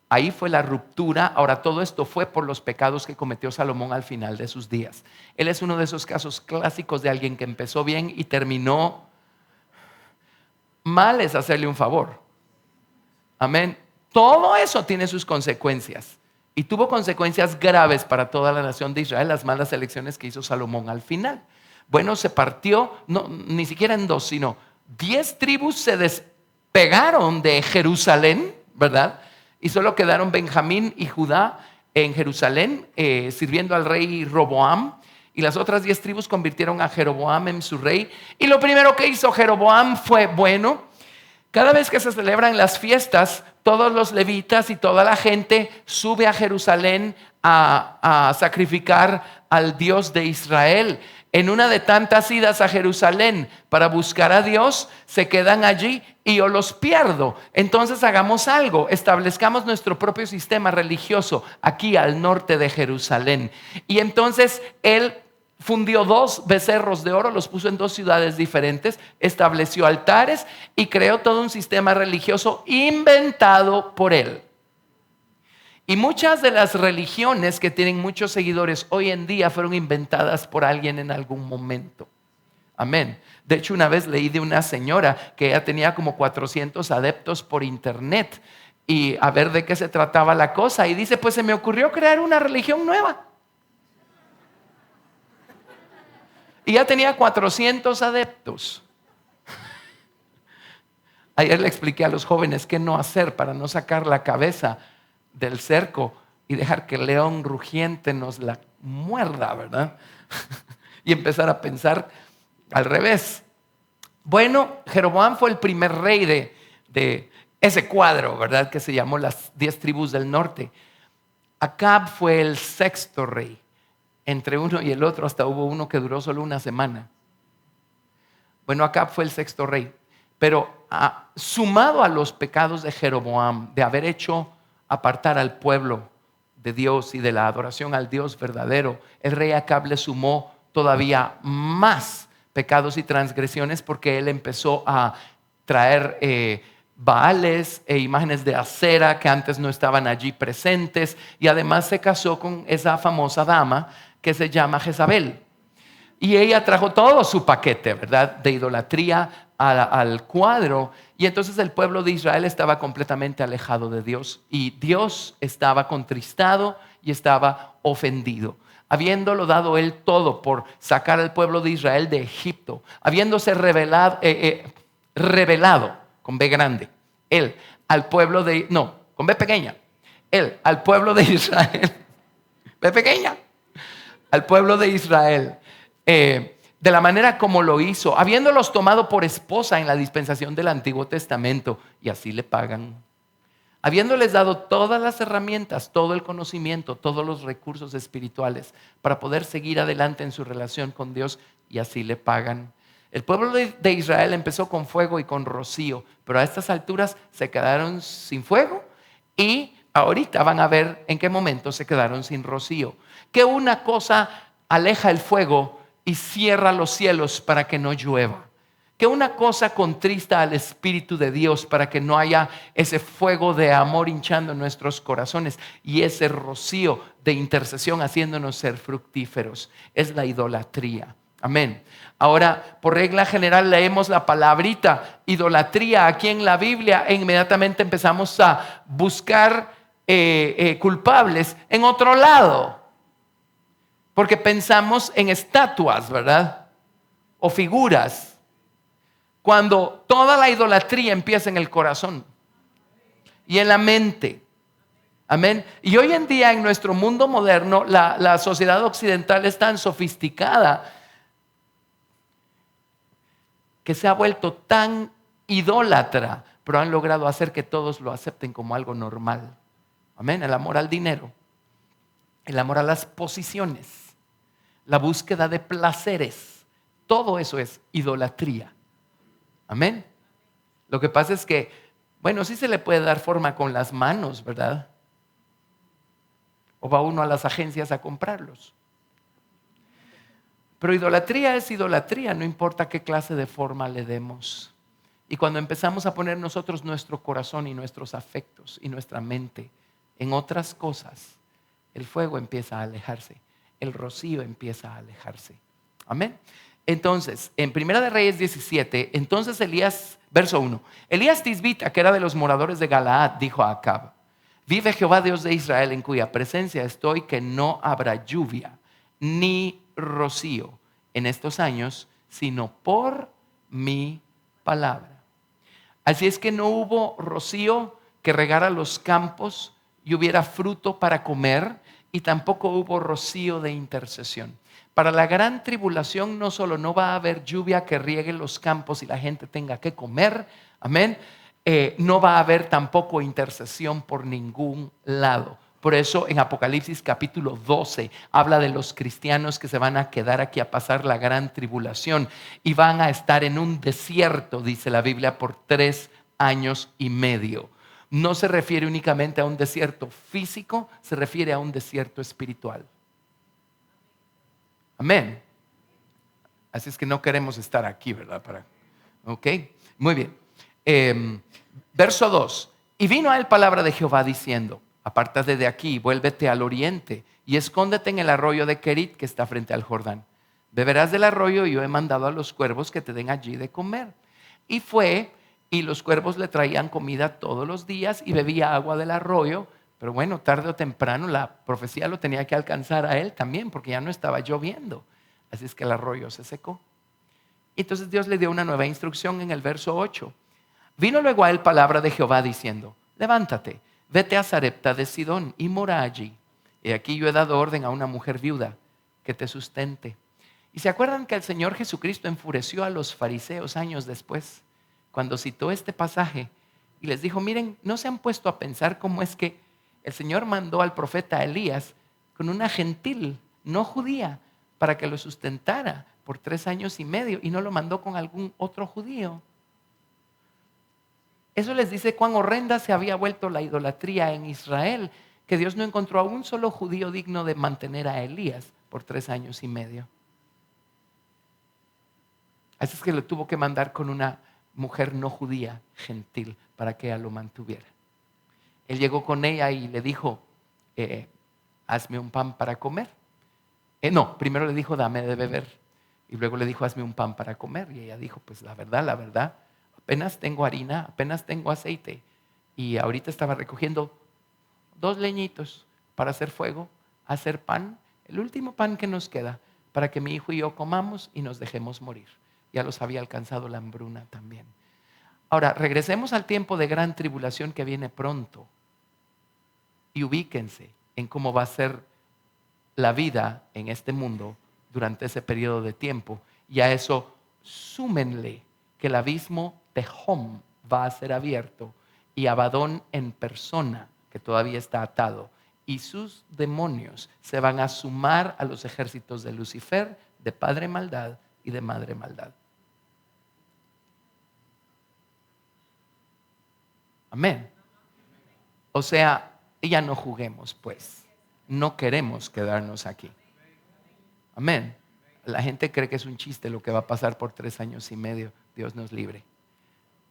Ahí fue la ruptura. Ahora todo esto fue por los pecados que cometió Salomón al final de sus días. Él es uno de esos casos clásicos de alguien que empezó bien y terminó mal, es hacerle un favor. Amén. Todo eso tiene sus consecuencias. Y tuvo consecuencias graves para toda la nación de Israel, las malas elecciones que hizo Salomón al final. Bueno, se partió, no, ni siquiera en 2, sino 10 tribus se despegaron de Jerusalén, ¿verdad? Y solo quedaron Benjamín y Judá en Jerusalén, sirviendo al rey Roboam. Y las otras 10 tribus convirtieron a Jeroboam en su rey. Y lo primero que hizo Jeroboam fue, bueno, cada vez que se celebran las fiestas, todos los levitas y toda la gente sube a Jerusalén a sacrificar al Dios de Israel. En una de tantas idas a Jerusalén para buscar a Dios, se quedan allí y yo los pierdo. Entonces hagamos algo, establezcamos nuestro propio sistema religioso aquí al norte de Jerusalén. Y entonces él fundió 2 becerros de oro, los puso en 2 ciudades diferentes, estableció altares y creó todo un sistema religioso inventado por él. Y muchas de las religiones que tienen muchos seguidores hoy en día fueron inventadas por alguien en algún momento. Amén. De hecho, una vez leí de una señora que ella tenía como 400 adeptos por internet y a ver de qué se trataba la cosa. Y dice, pues se me ocurrió crear una religión nueva. Y ya tenía 400 adeptos. Ayer le expliqué a los jóvenes qué no hacer para no sacar la cabeza del cerco y dejar que el león rugiente nos la muerda, ¿verdad? Y empezar a pensar al revés. Bueno, Jeroboam fue el primer rey de ese cuadro, ¿verdad? Que se llamó las 10 tribus del norte. Acab fue el 6º rey. Entre uno y el otro hasta hubo uno que duró solo una semana. Bueno, Acab fue el 6º rey. Pero sumado a los pecados de Jeroboam, de haber hecho apartar al pueblo de Dios y de la adoración al Dios verdadero, el rey Acab le sumó todavía más pecados y transgresiones porque él empezó a traer baales e imágenes de acera que antes no estaban allí presentes, y además se casó con esa famosa dama que se llama Jezabel. Y ella trajo todo su paquete, ¿verdad?, de idolatría al cuadro. Y entonces el pueblo de Israel estaba completamente alejado de Dios. Y Dios estaba contristado y estaba ofendido. Habiéndolo dado él todo por sacar al pueblo de Israel de Egipto. Habiéndose revelado con B grande. Él al pueblo de... No, con B pequeña. Él al pueblo de Israel. B pequeña. Al pueblo de Israel, de la manera como lo hizo, habiéndolos tomado por esposa en la dispensación del Antiguo Testamento, y así le pagan. Habiéndoles dado todas las herramientas, todo el conocimiento, todos los recursos espirituales para poder seguir adelante en su relación con Dios, y así le pagan. El pueblo de Israel empezó con fuego y con rocío, pero a estas alturas se quedaron sin fuego y ahorita van a ver en qué momento se quedaron sin rocío. Que una cosa aleja el fuego y cierra los cielos para que no llueva. Que una cosa contrista al Espíritu de Dios para que no haya ese fuego de amor hinchando nuestros corazones y ese rocío de intercesión haciéndonos ser fructíferos. Es la idolatría. Amén. Ahora, por regla general leemos la palabrita idolatría aquí en la Biblia e inmediatamente empezamos a buscar culpables en otro lado. Porque pensamos en estatuas, ¿verdad? O figuras. Cuando toda la idolatría empieza en el corazón y en la mente. Amén. Y hoy en día en nuestro mundo moderno, la sociedad occidental es tan sofisticada que se ha vuelto tan idólatra, pero han logrado hacer que todos lo acepten como algo normal. Amén. El amor al dinero, el amor a las posiciones, la búsqueda de placeres, todo eso es idolatría. Amén. Lo que pasa es que, bueno, sí se le puede dar forma con las manos, ¿verdad? O va uno a las agencias a comprarlos. Pero idolatría es idolatría, no importa qué clase de forma le demos. Y cuando empezamos a poner nosotros nuestro corazón y nuestros afectos y nuestra mente en otras cosas, el fuego empieza a alejarse, el rocío empieza a alejarse. Amén. Entonces, en Primera de Reyes 17, entonces Elías, verso 1, Elías Tisbita, que era de los moradores de Galaad, dijo a Acab: vive Jehová Dios de Israel, en cuya presencia estoy, que no habrá lluvia ni rocío en estos años, sino por mi palabra. Así es que no hubo rocío que regara los campos y hubiera fruto para comer, y tampoco hubo rocío de intercesión. Para la gran tribulación no solo no va a haber lluvia que riegue los campos y la gente tenga que comer, amén, no va a haber tampoco intercesión por ningún lado. Por eso en Apocalipsis capítulo 12 habla de los cristianos que se van a quedar aquí a pasar la gran tribulación y van a estar en un desierto, dice la Biblia, por 3 años y medio. No se refiere únicamente a un desierto físico, se refiere a un desierto espiritual. Amén. Así es que no queremos estar aquí, ¿verdad? ¿Ok? Muy bien. Verso 2. Y vino a él palabra de Jehová diciendo: apártate de aquí, vuélvete al oriente y escóndete en el arroyo de Querit que está frente al Jordán. Beberás del arroyo y yo he mandado a los cuervos que te den allí de comer. Y fue, y los cuervos le traían comida todos los días y bebía agua del arroyo. Pero bueno, tarde o temprano la profecía lo tenía que alcanzar a él también, porque ya no estaba lloviendo. Así es que el arroyo se secó. Y entonces Dios le dio una nueva instrucción en el verso 8. Vino luego a él palabra de Jehová diciendo: levántate, vete a Sarepta de Sidón y mora allí. Y aquí yo he dado orden a una mujer viuda que te sustente. Y se acuerdan que el Señor Jesucristo enfureció a los fariseos años después, cuando citó este pasaje y les dijo: miren, ¿no se han puesto a pensar cómo es que el Señor mandó al profeta Elías con una gentil, no judía, para que lo sustentara por 3 años y medio, y no lo mandó con algún otro judío? Eso les dice cuán horrenda se había vuelto la idolatría en Israel, que Dios no encontró a un solo judío digno de mantener a Elías por 3 años y medio. Así es que lo tuvo que mandar con una mujer no judía, gentil, para que ella lo mantuviera. Él llegó con ella y le dijo: hazme un pan para comer. No, primero le dijo: dame de beber. Y luego le dijo: hazme un pan para comer. Y ella dijo: pues la verdad, apenas tengo harina, apenas tengo aceite. Y ahorita estaba recogiendo 2 leñitos para hacer fuego, hacer pan, el último pan que nos queda, para que mi hijo y yo comamos y nos dejemos morir. Ya los había alcanzado la hambruna también. Ahora, regresemos al tiempo de gran tribulación que viene pronto. Y ubíquense en cómo va a ser la vida en este mundo durante ese periodo de tiempo. Y a eso súmenle que el abismo de Hom va a ser abierto, y Abadón en persona, que todavía está atado, y sus demonios se van a sumar a los ejércitos de Lucifer, de padre maldad y de madre maldad. Amén. O sea, ya no juguemos, pues. No queremos quedarnos aquí. Amén. La gente cree que es un chiste lo que va a pasar por 3 años y medio. Dios nos libre.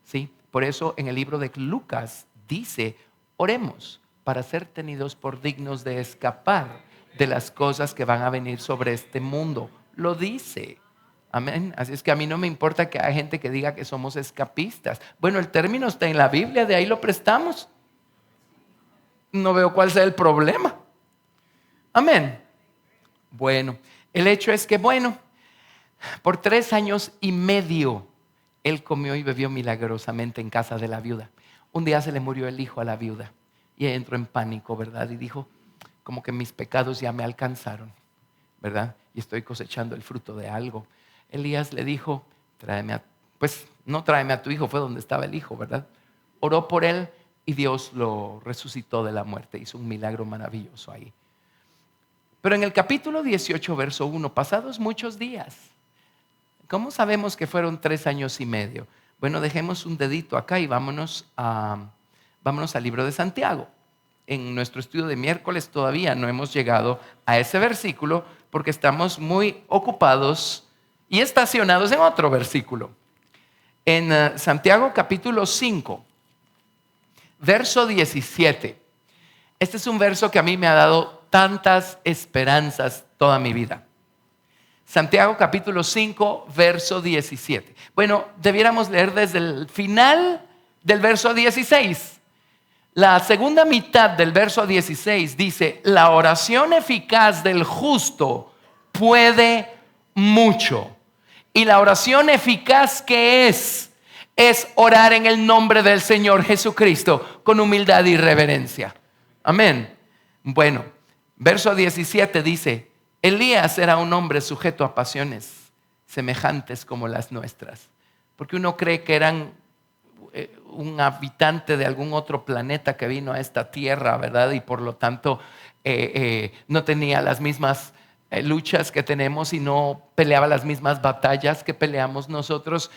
¿Sí? Por eso en el libro de Lucas dice: oremos para ser tenidos por dignos de escapar de las cosas que van a venir sobre este mundo. Lo dice. Amén. Así es que a mí no me importa que haya gente que diga que somos escapistas. Bueno, el término está en la Biblia, de ahí lo prestamos. No veo cuál sea el problema. Amén. Bueno, el hecho es que, por 3 años y medio él comió y bebió milagrosamente en casa de la viuda. Un día se le murió el hijo a la viuda y ella entró en pánico, ¿verdad? Y dijo, como que mis pecados ya me alcanzaron, ¿verdad? Y estoy cosechando el fruto de algo. Elías le dijo, pues no tráeme a tu hijo, fue donde estaba el hijo, ¿verdad? Oró por él y Dios lo resucitó de la muerte, hizo un milagro maravilloso ahí. Pero en el capítulo 18, verso 1, pasados muchos días, ¿cómo sabemos que fueron 3 años y medio? Bueno, dejemos un dedito acá y vámonos al libro de Santiago. En nuestro estudio de miércoles todavía no hemos llegado a ese versículo porque estamos muy ocupados y estacionados en otro versículo. En Santiago capítulo 5, verso 17. Este es un verso que a mí me ha dado tantas esperanzas toda mi vida. Santiago capítulo 5, verso 17. Bueno, debiéramos leer desde el final del verso 16. La segunda mitad del verso 16 dice, la oración eficaz del justo puede mucho. Y la oración eficaz que es orar en el nombre del Señor Jesucristo con humildad y reverencia. Amén. Bueno, verso 17 dice, Elías era un hombre sujeto a pasiones semejantes como las nuestras. Porque uno cree que eran un habitante de algún otro planeta que vino a esta tierra, ¿verdad? Y por lo tanto no tenía las mismas luchas que tenemos y no peleaba las mismas batallas que peleamos nosotros.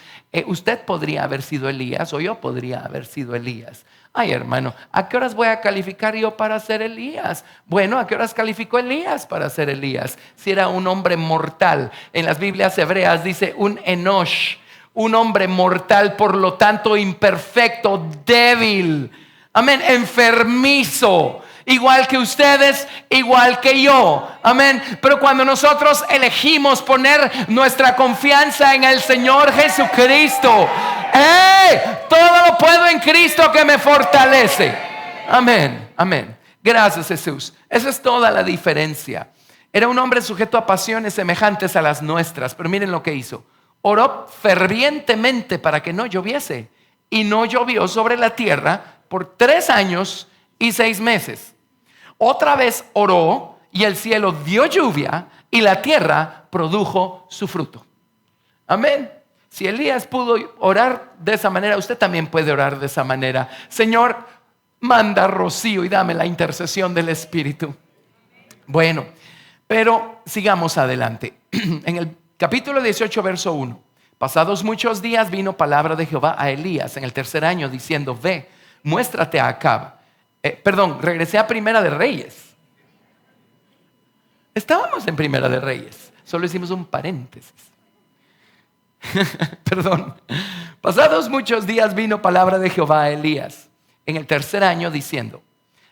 Usted podría haber sido Elías o yo podría haber sido Elías. Ay, hermano, ¿a qué horas voy a calificar yo para ser Elías? Bueno, ¿a qué horas calificó Elías para ser Elías? Si era un hombre mortal. En las Biblias hebreas dice un Enosh, un hombre mortal, por lo tanto imperfecto, débil. Amén, enfermizo. Igual que ustedes, igual que yo. Amén. Pero cuando nosotros elegimos poner nuestra confianza en el Señor Jesucristo, todo lo puedo en Cristo que me fortalece. Amén, amén. Gracias, Jesús. Esa es toda la diferencia. Era un hombre sujeto a pasiones semejantes a las nuestras. Pero miren lo que hizo. Oró fervientemente para que no lloviese. Y no llovió sobre la tierra por 3 años y 6 meses. Otra vez oró y el cielo dio lluvia y la tierra produjo su fruto. Amén. Si Elías pudo orar de esa manera, usted también puede orar de esa manera. Señor, manda rocío y dame la intercesión del Espíritu. Bueno, pero sigamos adelante. En el capítulo 18, verso 1. Pasados muchos días vino palabra de Jehová a Elías en el 3er año diciendo, ve, muéstrate a Acab. Regresé a Primera de Reyes. Estábamos en Primera de Reyes. Solo hicimos un paréntesis. Perdón. Pasados muchos días vino palabra de Jehová a Elías en el 3er año diciendo,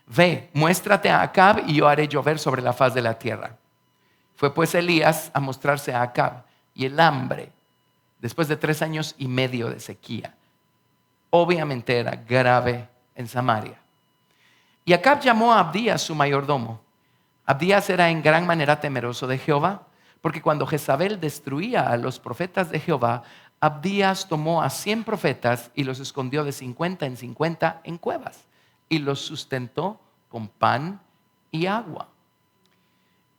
ve, muéstrate a Acab y yo haré llover sobre la faz de la tierra. Fue pues Elías a mostrarse a Acab y el hambre, después de 3 años y medio de sequía, obviamente era grave en Samaria. Y Acab llamó a Abdías su mayordomo. Abdías era en gran manera temeroso de Jehová, porque cuando Jezabel destruía a los profetas de Jehová, Abdías tomó a 100 profetas y los escondió de 50 en 50 en cuevas y los sustentó con pan y agua.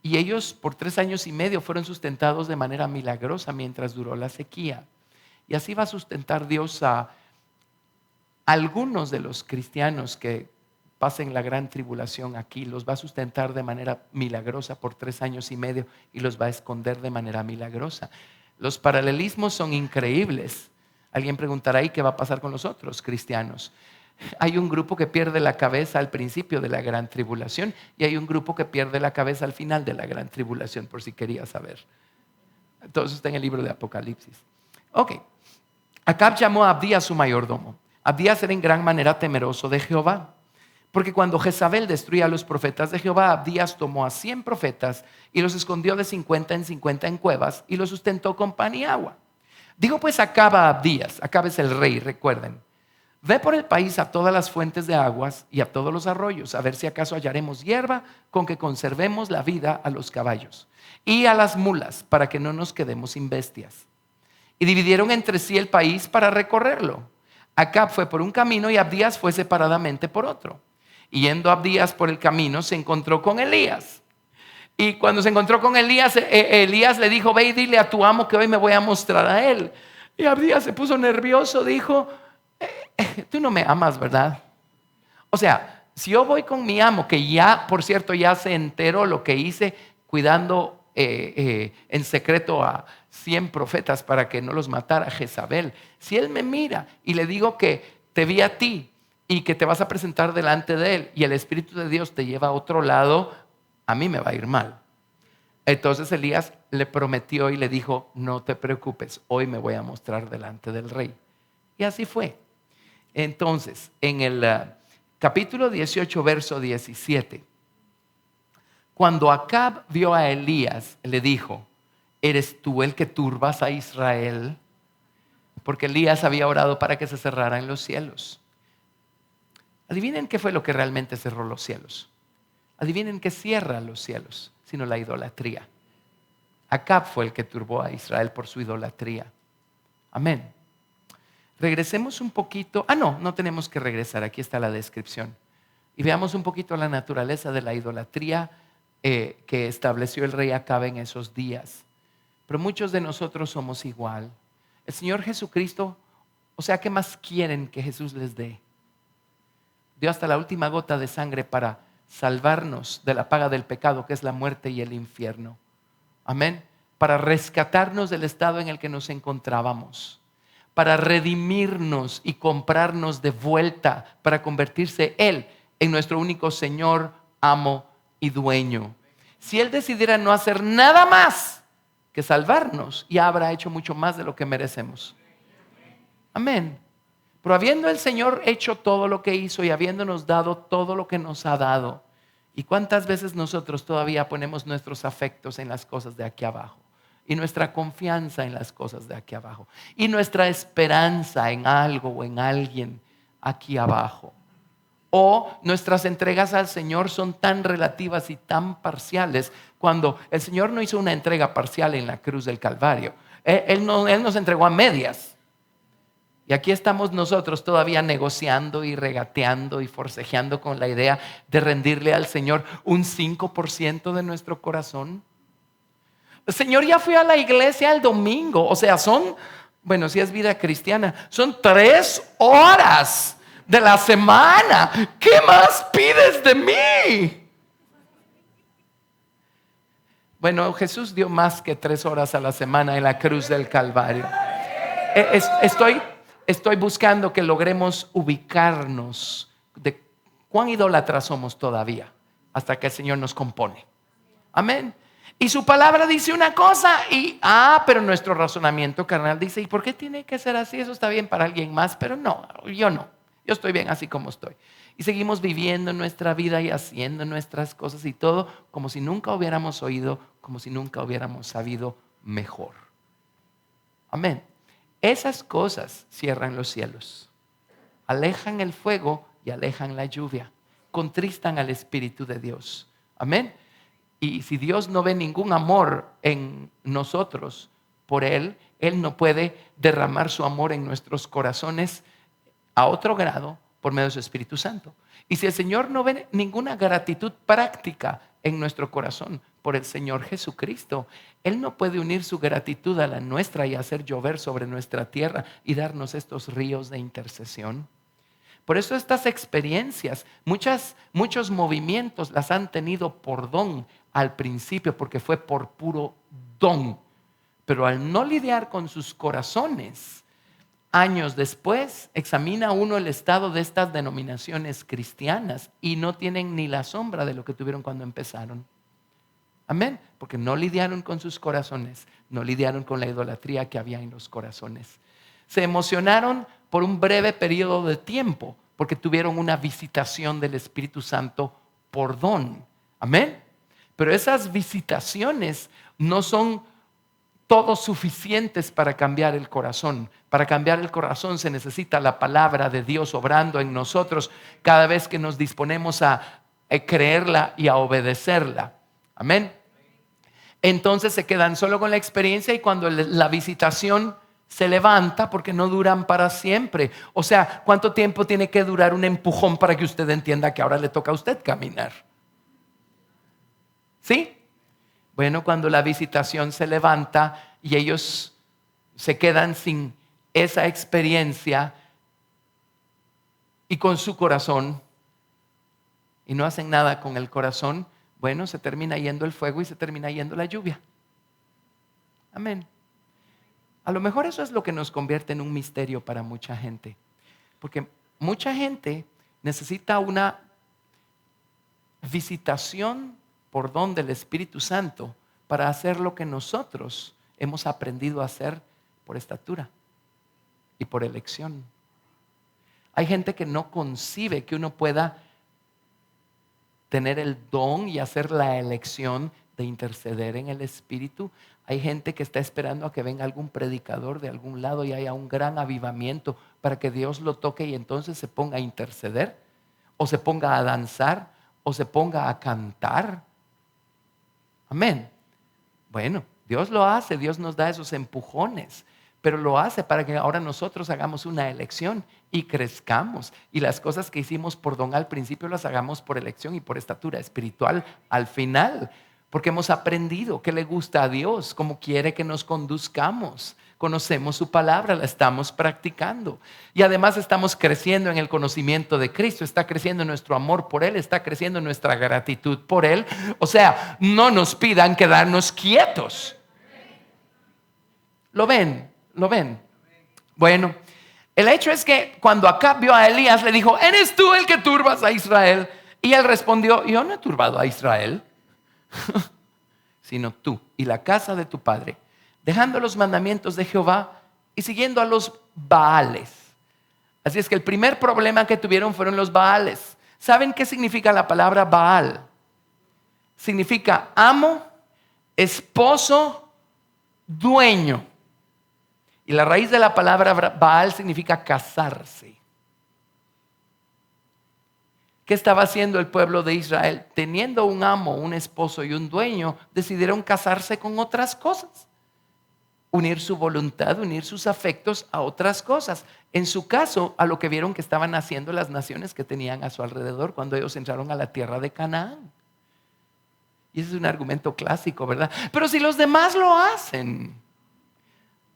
Y ellos por 3 años y medio fueron sustentados de manera milagrosa mientras duró la sequía. Y así va a sustentar Dios a algunos de los cristianos que pasen la gran tribulación aquí, los va a sustentar de manera milagrosa por 3 años y medio y los va a esconder de manera milagrosa. Los paralelismos son increíbles. Alguien preguntará, ¿y qué va a pasar con los otros cristianos? Hay un grupo que pierde la cabeza al principio de la gran tribulación y hay un grupo que pierde la cabeza al final de la gran tribulación, por si quería saber. Todo eso está en el libro de Apocalipsis. Ok. Acab llamó a Abdías su mayordomo. Abdías era en gran manera temeroso de Jehová. Porque cuando Jezabel destruía a los profetas de Jehová, Abdías tomó a 100 profetas y los escondió de 50 en 50 en cuevas y los sustentó con pan y agua. Digo pues Acab a Abdías, Acab es el rey, recuerden. Ve por el país a todas las fuentes de aguas y a todos los arroyos, a ver si acaso hallaremos hierba con que conservemos la vida a los caballos y a las mulas para que no nos quedemos sin bestias. y dividieron entre sí el país para recorrerlo. Acab fue por un camino y Abdías fue separadamente por otro. Y yendo Abdías por el camino se encontró con Elías. Y cuando se encontró con Elías, Elías le dijo: ve y dile a tu amo que hoy me voy a mostrar a él. Y Abdías se puso nervioso, dijo: tú no me amas, ¿verdad? O sea, si yo voy con mi amo, que ya, por cierto, ya se enteró lo que hice cuidando en secreto a 100 profetas para que no los matara Jezabel. Si él me mira y le digo que te vi a ti y que te vas a presentar delante de él y el Espíritu de Dios te lleva a otro lado, a mí me va a ir mal. Entonces Elías le prometió y le dijo: no te preocupes, hoy me voy a mostrar delante del rey. Y así fue. Entonces, en el capítulo 18, verso 17, cuando Acab vio a Elías, le dijo: ¿eres tú el que turbas a Israel? Porque Elías había orado para que se cerraran los cielos. Adivinen qué fue lo que realmente cerró los cielos. Adivinen qué cierra los cielos, sino la idolatría. Acab fue el que turbó a Israel por su idolatría. Amén. Regresemos un poquito. No tenemos que regresar. Aquí está la descripción. Y veamos un poquito la naturaleza de la idolatría que estableció el rey Acab en esos días. Pero muchos de nosotros somos igual. El Señor Jesucristo, o sea, ¿qué más quieren que Jesús les dé? Dio hasta la última gota de sangre para salvarnos de la paga del pecado, que es la muerte y el infierno. Amén. Para rescatarnos del estado en el que nos encontrábamos, para redimirnos y comprarnos de vuelta, para convertirse Él en nuestro único Señor, amo y dueño. Si Él decidiera no hacer nada más que salvarnos, ya habrá hecho mucho más de lo que merecemos. Amén. Pero habiendo el Señor hecho todo lo que hizo y habiéndonos dado todo lo que nos ha dado, ¿y cuántas veces nosotros todavía ponemos nuestros afectos en las cosas de aquí abajo? Y nuestra confianza en las cosas de aquí abajo. Y nuestra esperanza en algo o en alguien aquí abajo. O nuestras entregas al Señor son tan relativas y tan parciales, cuando el Señor no hizo una entrega parcial en la cruz del Calvario. Él nos entregó a medias. Y aquí estamos nosotros todavía negociando y regateando y forcejeando con la idea de rendirle al Señor un 5% de nuestro corazón. Señor, ya fui a la iglesia el domingo. O sea, si es vida cristiana, son 3 horas de la semana. ¿Qué más pides de mí? Bueno, Jesús dio más que 3 horas a la semana en la cruz del Calvario. Estoy buscando que logremos ubicarnos de cuán idólatras somos todavía hasta que el Señor nos compone. Amén. Y su palabra dice una cosa pero nuestro razonamiento carnal dice: ¿y por qué tiene que ser así? Eso está bien para alguien más, pero no. Yo estoy bien así como estoy. Y seguimos viviendo nuestra vida y haciendo nuestras cosas y todo como si nunca hubiéramos oído, como si nunca hubiéramos sabido mejor. Amén. Esas cosas cierran los cielos, alejan el fuego y alejan la lluvia, contristan al Espíritu de Dios. Amén. Y si Dios no ve ningún amor en nosotros por Él, Él no puede derramar su amor en nuestros corazones a otro grado por medio de su Espíritu Santo. Y si el Señor no ve ninguna gratitud práctica en nuestro corazón por el Señor Jesucristo, Él no puede unir su gratitud a la nuestra y hacer llover sobre nuestra tierra y darnos estos ríos de intercesión. Por eso estas experiencias, muchos movimientos las han tenido por don al principio, porque fue por puro don. Pero al no lidiar con sus corazones, años después examina uno el estado de estas denominaciones cristianas y no tienen ni la sombra de lo que tuvieron cuando empezaron. Amén. Porque no lidiaron con sus corazones, no lidiaron con la idolatría que había en los corazones. Se emocionaron por un breve periodo de tiempo porque tuvieron una visitación del Espíritu Santo por don. Amén. Pero esas visitaciones no son todos suficientes para cambiar el corazón. Para cambiar el corazón se necesita la palabra de Dios obrando en nosotros cada vez que nos disponemos a creerla y a obedecerla. Amén. Entonces se quedan solo con la experiencia y cuando la visitación se levanta porque no duran para siempre. O sea, ¿cuánto tiempo tiene que durar un empujón para que usted entienda que ahora le toca a usted caminar? ¿Sí? Bueno, cuando la visitación se levanta y ellos se quedan sin esa experiencia y con su corazón y no hacen nada con el corazón, bueno, se termina yendo el fuego y se termina yendo la lluvia. Amén. A lo mejor eso es lo que nos convierte en un misterio para mucha gente. Porque mucha gente necesita una visitación por don del Espíritu Santo para hacer lo que nosotros hemos aprendido a hacer por estatura y por elección. Hay gente que no concibe que uno pueda tener el don y hacer la elección de interceder en el Espíritu. Hay gente que está esperando a que venga algún predicador de algún lado y haya un gran avivamiento para que Dios lo toque y entonces se ponga a interceder, o se ponga a danzar, o se ponga a cantar. Amén. Bueno, Dios lo hace, Dios nos da esos empujones, pero lo hace para que ahora nosotros hagamos una elección y crezcamos. Y las cosas que hicimos por don al principio las hagamos por elección y por estatura espiritual al final. Porque hemos aprendido qué le gusta a Dios, cómo quiere que nos conduzcamos. Conocemos su palabra, la estamos practicando. Y además estamos creciendo en el conocimiento de Cristo. Está creciendo nuestro amor por Él, está creciendo nuestra gratitud por Él. O sea, no nos pidan quedarnos quietos. ¿Lo ven? ¿Lo ven? Bueno, el hecho es que cuando Acab vio a Elías, le dijo: ¿eres tú el que turbas a Israel? Y él respondió: yo no he turbado a Israel, sino tú y la casa de tu padre, dejando los mandamientos de Jehová y siguiendo a los Baales. Así es que el primer problema que tuvieron fueron los Baales. ¿Saben qué significa la palabra Baal? Significa amo, esposo, dueño. Y la raíz de la palabra Baal significa casarse. ¿Qué estaba haciendo el pueblo de Israel? Teniendo un amo, un esposo y un dueño, decidieron casarse con otras cosas. Unir su voluntad, unir sus afectos a otras cosas. En su caso, a lo que vieron que estaban haciendo las naciones que tenían a su alrededor cuando ellos entraron a la tierra de Canaán. Y ese es un argumento clásico, ¿verdad? Pero si los demás lo hacen.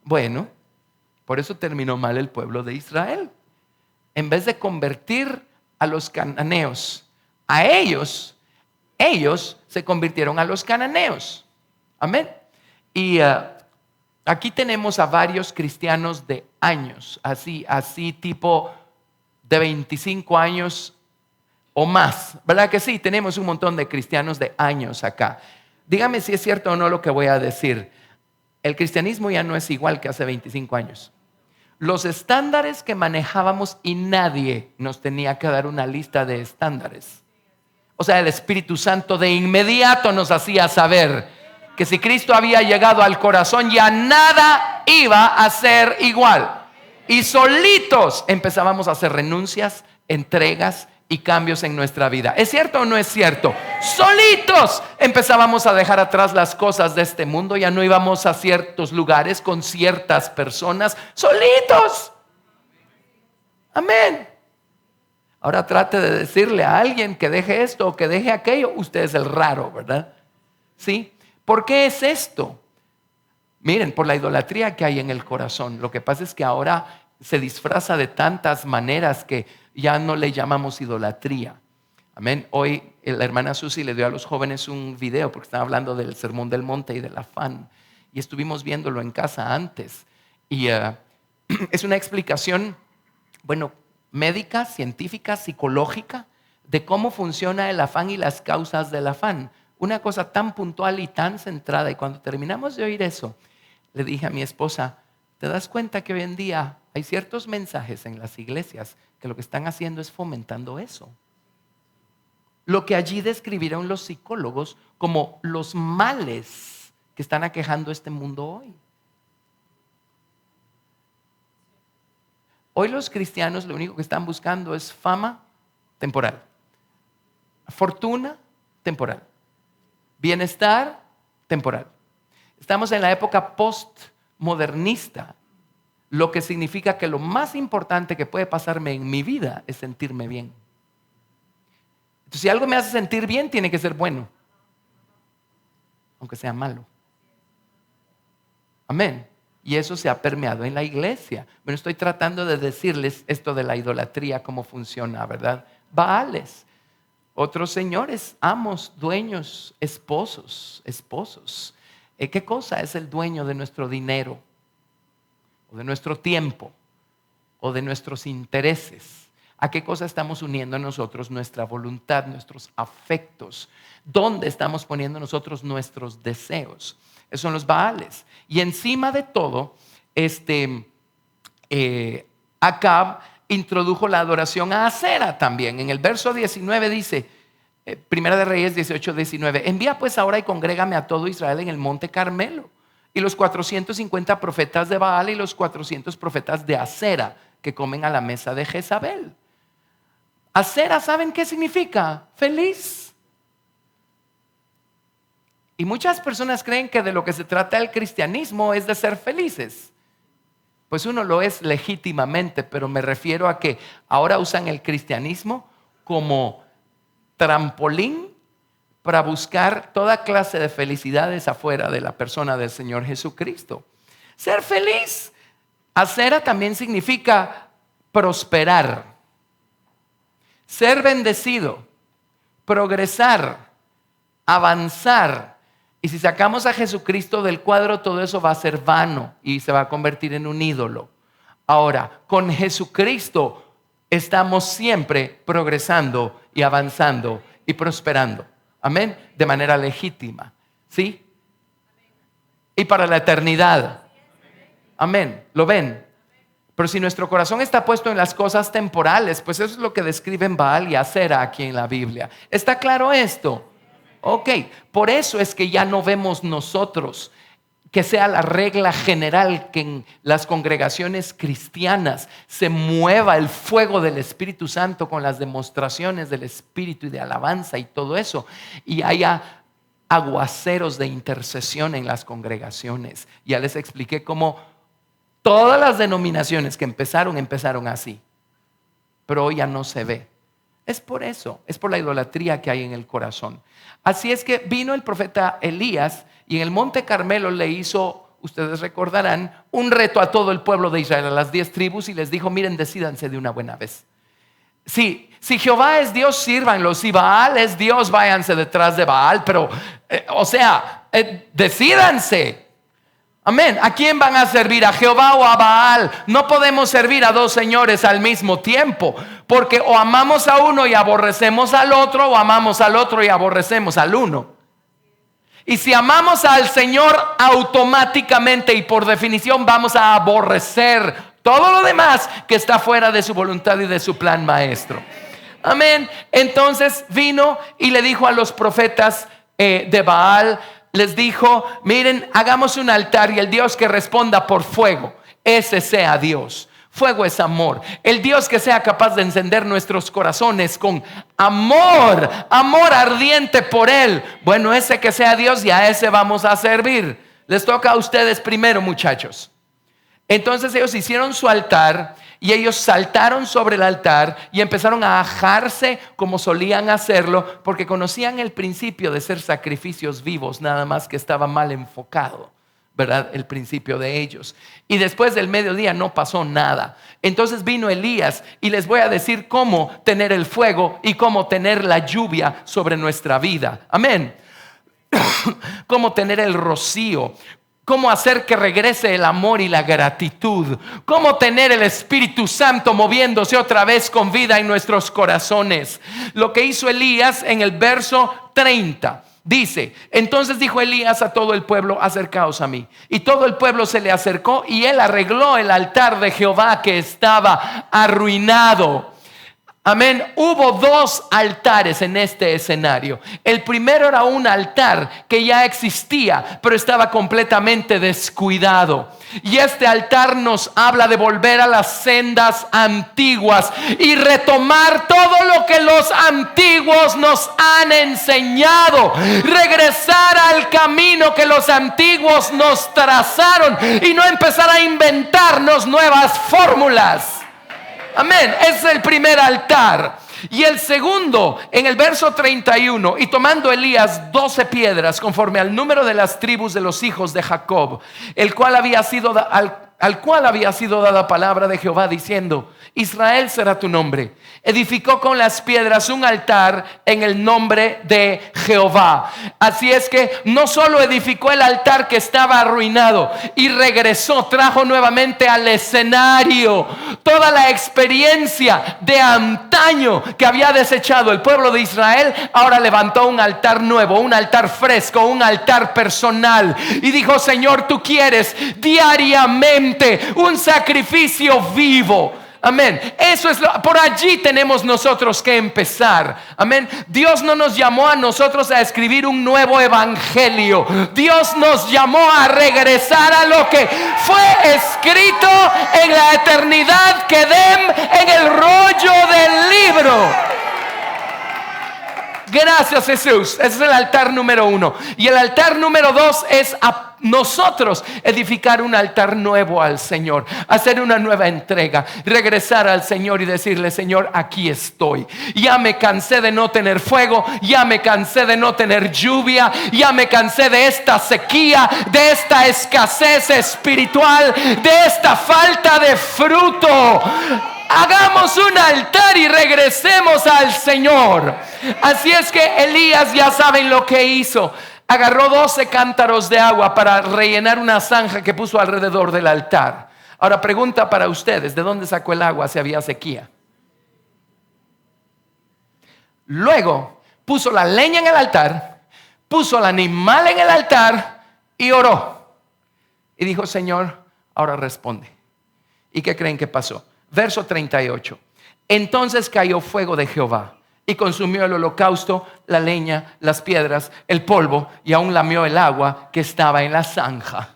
Bueno, por eso terminó mal el pueblo de Israel. En vez de convertir a los cananeos a ellos se convirtieron a los cananeos. Amén. Y aquí tenemos a varios cristianos de años, así tipo de 25 años o más. ¿Verdad que sí? Tenemos un montón de cristianos de años acá. Dígame si es cierto o no lo que voy a decir. El cristianismo ya no es igual que hace 25 años. Los estándares que manejábamos, y nadie nos tenía que dar una lista de estándares. O sea, el Espíritu Santo de inmediato nos hacía saber que si Cristo había llegado al corazón, ya nada iba a ser igual. Y solitos empezábamos a hacer renuncias, entregas y cambios en nuestra vida. ¿Es cierto o no es cierto? Solitos empezábamos a dejar atrás las cosas de este mundo. Ya no íbamos a ciertos lugares con ciertas personas. Solitos. Amén. Ahora trate de decirle a alguien que deje esto o que deje aquello. Usted es el raro, ¿verdad? ¿Sí? ¿Por qué es esto? Miren, por la idolatría que hay en el corazón. Lo que pasa es que ahora se disfraza de tantas maneras que ya no le llamamos idolatría. Amén. Hoy la hermana Susi le dio a los jóvenes un video porque estaba hablando del Sermón del Monte y del afán. Y estuvimos viéndolo en casa antes. Y es una explicación, bueno, médica, científica, psicológica, de cómo funciona el afán y las causas del afán. Una cosa tan puntual y tan centrada. Y cuando terminamos de oír eso, le dije a mi esposa: ¿te das cuenta que hoy en día hay ciertos mensajes en las iglesias que lo que están haciendo es fomentando eso? Lo que allí describieron los psicólogos como los males que están aquejando este mundo hoy. Hoy los cristianos lo único que están buscando es fama temporal, fortuna temporal, bienestar temporal. Estamos en la época postmodernista lo que significa que lo más importante que puede pasarme en mi vida es sentirme bien. Entonces, si algo me hace sentir bien, tiene que ser bueno, aunque sea malo. Amén. Y eso se ha permeado en la iglesia. Bueno, estoy tratando de decirles esto de la idolatría, cómo funciona, ¿verdad? Baales, otros señores, amos, dueños, esposos. ¿Qué cosa es el dueño de nuestro dinero? O de nuestro tiempo, o de nuestros intereses. ¿A qué cosa estamos uniendo nosotros nuestra voluntad, nuestros afectos? ¿Dónde estamos poniendo nosotros nuestros deseos? Esos son los baales. Y encima de todo, Acab introdujo la adoración a Acera también. En el verso 19 dice, Primera de Reyes 18:19, envía pues ahora y congrégame a todo Israel en el monte Carmelo, y los 450 profetas de Baal y los 400 profetas de Acera que comen a la mesa de Jezabel. Acera, ¿saben qué significa? Feliz. Y muchas personas creen que de lo que se trata el cristianismo es de ser felices. Pues uno lo es legítimamente, pero me refiero a que ahora usan el cristianismo como trampolín para buscar toda clase de felicidades afuera de la persona del Señor Jesucristo. Ser feliz. Acera también significa prosperar, ser bendecido, progresar, avanzar. Y si sacamos a Jesucristo del cuadro, todo eso va a ser vano y se va a convertir en un ídolo. Ahora, con Jesucristo estamos siempre progresando y avanzando y prosperando. Amén. De manera legítima. ¿Sí? Y para la eternidad. Amén. ¿Lo ven? Pero si nuestro corazón está puesto en las cosas temporales, pues eso es lo que describen Baal y Acera aquí en la Biblia. ¿Está claro esto? Ok. Por eso es que ya no vemos nosotros que sea la regla general que en las congregaciones cristianas se mueva el fuego del Espíritu Santo con las demostraciones del Espíritu y de alabanza y todo eso, y haya aguaceros de intercesión en las congregaciones. Ya les expliqué cómo todas las denominaciones que empezaron así, pero hoy ya no se ve. Es por eso, es por la idolatría que hay en el corazón. Así es que vino el profeta Elías y en el monte Carmelo le hizo, ustedes recordarán, un reto a todo el pueblo de Israel, a las 10 tribus, y les dijo, miren, decídanse de una buena vez. Si Jehová es Dios, sírvanlo. Si Baal es Dios, váyanse detrás de Baal. Pero, decídanse. Amén. ¿A quién van a servir? ¿A Jehová o a Baal? No podemos servir a dos señores al mismo tiempo, porque o amamos a uno y aborrecemos al otro, o amamos al otro y aborrecemos al uno. Y si amamos al Señor, automáticamente y por definición vamos a aborrecer todo lo demás que está fuera de su voluntad y de su plan maestro. Amén. Entonces vino y le dijo a los profetas de Baal, les dijo, miren, hagamos un altar y el Dios que responda por fuego, ese sea Dios. Fuego es amor. El Dios que sea capaz de encender nuestros corazones con amor ardiente por Él. Bueno, ese que sea Dios y a ese vamos a servir. Les toca a ustedes primero, muchachos. Entonces ellos hicieron su altar y ellos saltaron sobre el altar y empezaron a ajarse como solían hacerlo, porque conocían el principio de ser sacrificios vivos, nada más que estaba mal enfocado, ¿verdad? El principio de ellos. Y después del mediodía no pasó nada. Entonces vino Elías y les voy a decir cómo tener el fuego y cómo tener la lluvia sobre nuestra vida. Amén. Cómo tener el rocío. Cómo hacer que regrese el amor y la gratitud. Cómo tener el Espíritu Santo moviéndose otra vez con vida en nuestros corazones. Lo que hizo Elías en el verso 30. Dice, entonces dijo Elías a todo el pueblo, acercaos a mí. Y todo el pueblo se le acercó y él arregló el altar de Jehová que estaba arruinado. Amén. Hubo dos altares en este escenario. El primero era un altar que ya existía, pero estaba completamente descuidado. Y este altar nos habla de volver a las sendas antiguas y retomar todo lo que los antiguos nos han enseñado. Regresar al camino que los antiguos nos trazaron y no empezar a inventarnos nuevas fórmulas. Amén. Ese es el primer altar. Y el segundo, en el verso 31, y tomando Elías 12 piedras conforme al número de las tribus de los hijos de Jacob, al cual había sido dada palabra de Jehová diciendo: Israel será tu nombre. Edificó con las piedras un altar en el nombre de Jehová. Así es que no solo edificó el altar que estaba arruinado y regresó, trajo nuevamente al escenario toda la experiencia de antaño que había desechado el pueblo de Israel. Ahora levantó un altar nuevo, un altar fresco, un altar personal, y dijo: Señor, tú quieres diariamente un sacrificio vivo. Amén. Eso es por allí tenemos nosotros que empezar. Amén. Dios no nos llamó a nosotros a escribir un nuevo evangelio. Dios nos llamó a regresar a lo que fue escrito en la eternidad, Kedem, en el rollo del libro. Gracias, Jesús. Ese es el altar número 1. Y el altar número 2 es a nosotros edificar un altar nuevo al Señor, hacer una nueva entrega, regresar al Señor y decirle: Señor, aquí estoy. Ya me cansé de no tener fuego, ya me cansé de no tener lluvia, ya me cansé de esta sequía, de esta escasez espiritual, de esta falta de fruto. Hagamos un altar y regresemos al Señor. Así es que Elías, ya saben lo que hizo. Agarró 12 cántaros de agua para rellenar una zanja que puso alrededor del altar. Ahora, pregunta para ustedes: ¿de dónde sacó el agua si había sequía? Luego puso la leña en el altar, puso al animal en el altar y oró. Y dijo: Señor, ahora responde. ¿Y qué creen que pasó? Verso 38. Entonces cayó fuego de Jehová y consumió el holocausto, la leña, las piedras, el polvo, y aún lamió el agua que estaba en la zanja.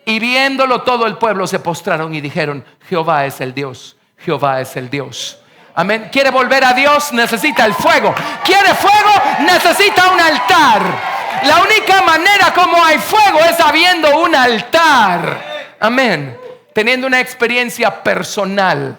Y viéndolo todo el pueblo se postraron y dijeron: Jehová es el Dios, Jehová es el Dios. Amén. ¿Quiere volver a Dios? Necesita el fuego. ¿Quiere fuego? Necesita un altar. La única manera como hay fuego es habiendo un altar. Amén. Teniendo una experiencia personal.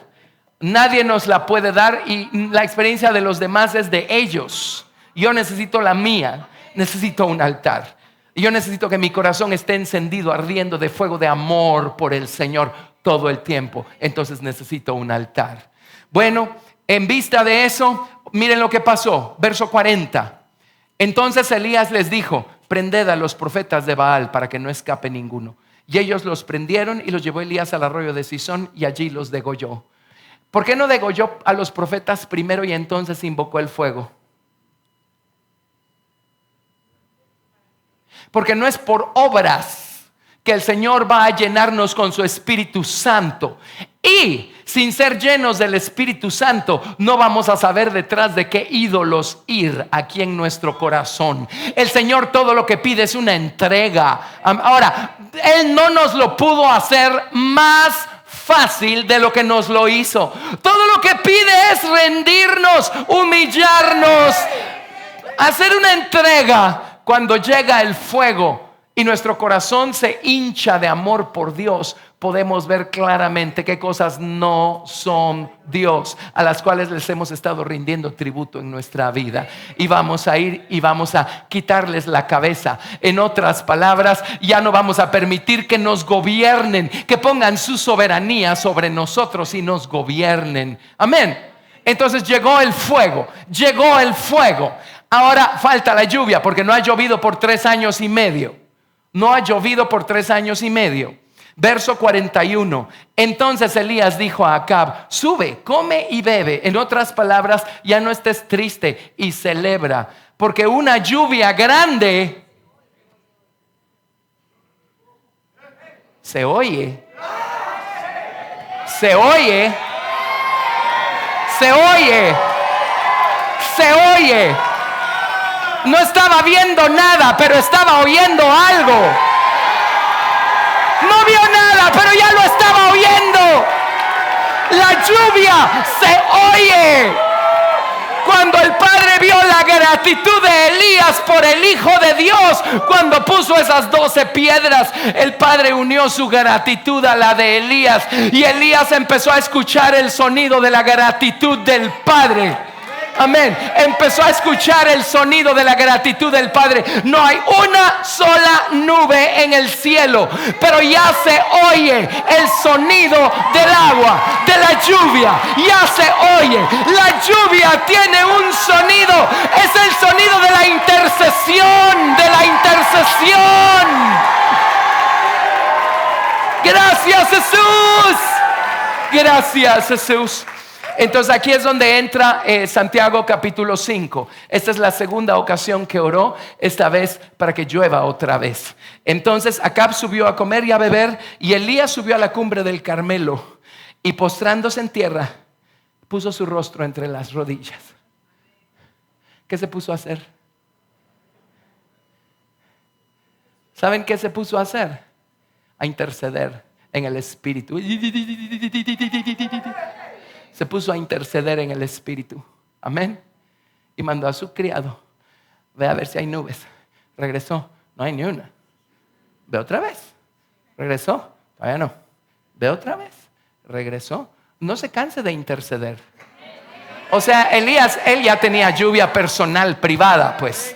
Nadie nos la puede dar, y la experiencia de los demás es de ellos. Yo necesito la mía. Necesito un altar. Y yo necesito que mi corazón esté encendido, ardiendo de fuego de amor por el Señor todo el tiempo. Entonces necesito un altar. Bueno, en vista de eso, miren lo que pasó. Verso 40. Entonces Elías les dijo: prended a los profetas de Baal para que no escape ninguno. Y ellos los prendieron y los llevó Elías al arroyo de Sison y allí los degolló. ¿Por qué no degolló a los profetas primero y entonces invocó el fuego? Porque no es por obras que el Señor va a llenarnos con su Espíritu Santo. Y sin ser llenos del Espíritu Santo, no vamos a saber detrás de qué ídolos ir aquí en nuestro corazón. El Señor todo lo que pide es una entrega. Ahora, Él no nos lo pudo hacer más fácil de lo que nos lo hizo. Todo lo que pide es rendirnos, humillarnos, hacer una entrega. Cuando llega el fuego y nuestro corazón se hincha de amor por Dios, podemos ver claramente qué cosas no son Dios, a las cuales les hemos estado rindiendo tributo en nuestra vida. Y vamos a ir y vamos a quitarles la cabeza. En otras palabras, ya no vamos a permitir que nos gobiernen, que pongan su soberanía sobre nosotros y nos gobiernen. Amén. Entonces llegó el fuego, llegó el fuego. Ahora falta la lluvia, porque no ha llovido por 3 años y medio. No ha llovido por 3 años y medio. Verso 41. Entonces Elías dijo a Acab: sube, come y bebe. En otras palabras, ya no estés triste y celebra, porque una lluvia grande se oye. Se oye. Se oye. Se oye. No estaba viendo nada, pero estaba oyendo algo. No vio nada, pero ya lo estaba oyendo. La lluvia se oye. Cuando el padre vio la gratitud de Elías por el Hijo de Dios, cuando puso esas 12 piedras, el padre unió su gratitud a la de Elías. Y Elías empezó a escuchar el sonido de la gratitud del padre. Amén. Empezó a escuchar el sonido de la gratitud del Padre. No hay una sola nube en el cielo, pero ya se oye el sonido del agua, de la lluvia. Ya se oye. La lluvia tiene un sonido. Es el sonido de la intercesión, de la intercesión. Gracias, Jesús. Gracias, Jesús. Entonces aquí es donde entra Santiago capítulo 5. Esta es la segunda ocasión que oró, esta vez para que llueva otra vez. Entonces Acab subió a comer y a beber, y Elías subió a la cumbre del Carmelo, y postrándose en tierra, puso su rostro entre las rodillas. ¿Qué se puso a hacer? ¿Saben qué se puso a hacer? A interceder en el Espíritu. Se puso a interceder en el Espíritu. Amén. Y mandó a su criado: ve a ver si hay nubes. Regresó: no hay ni una. Ve otra vez. Regresó: todavía no. Ve otra vez. Regresó. No se canse de interceder. O sea, Elías, él ya tenía lluvia personal, privada, pues.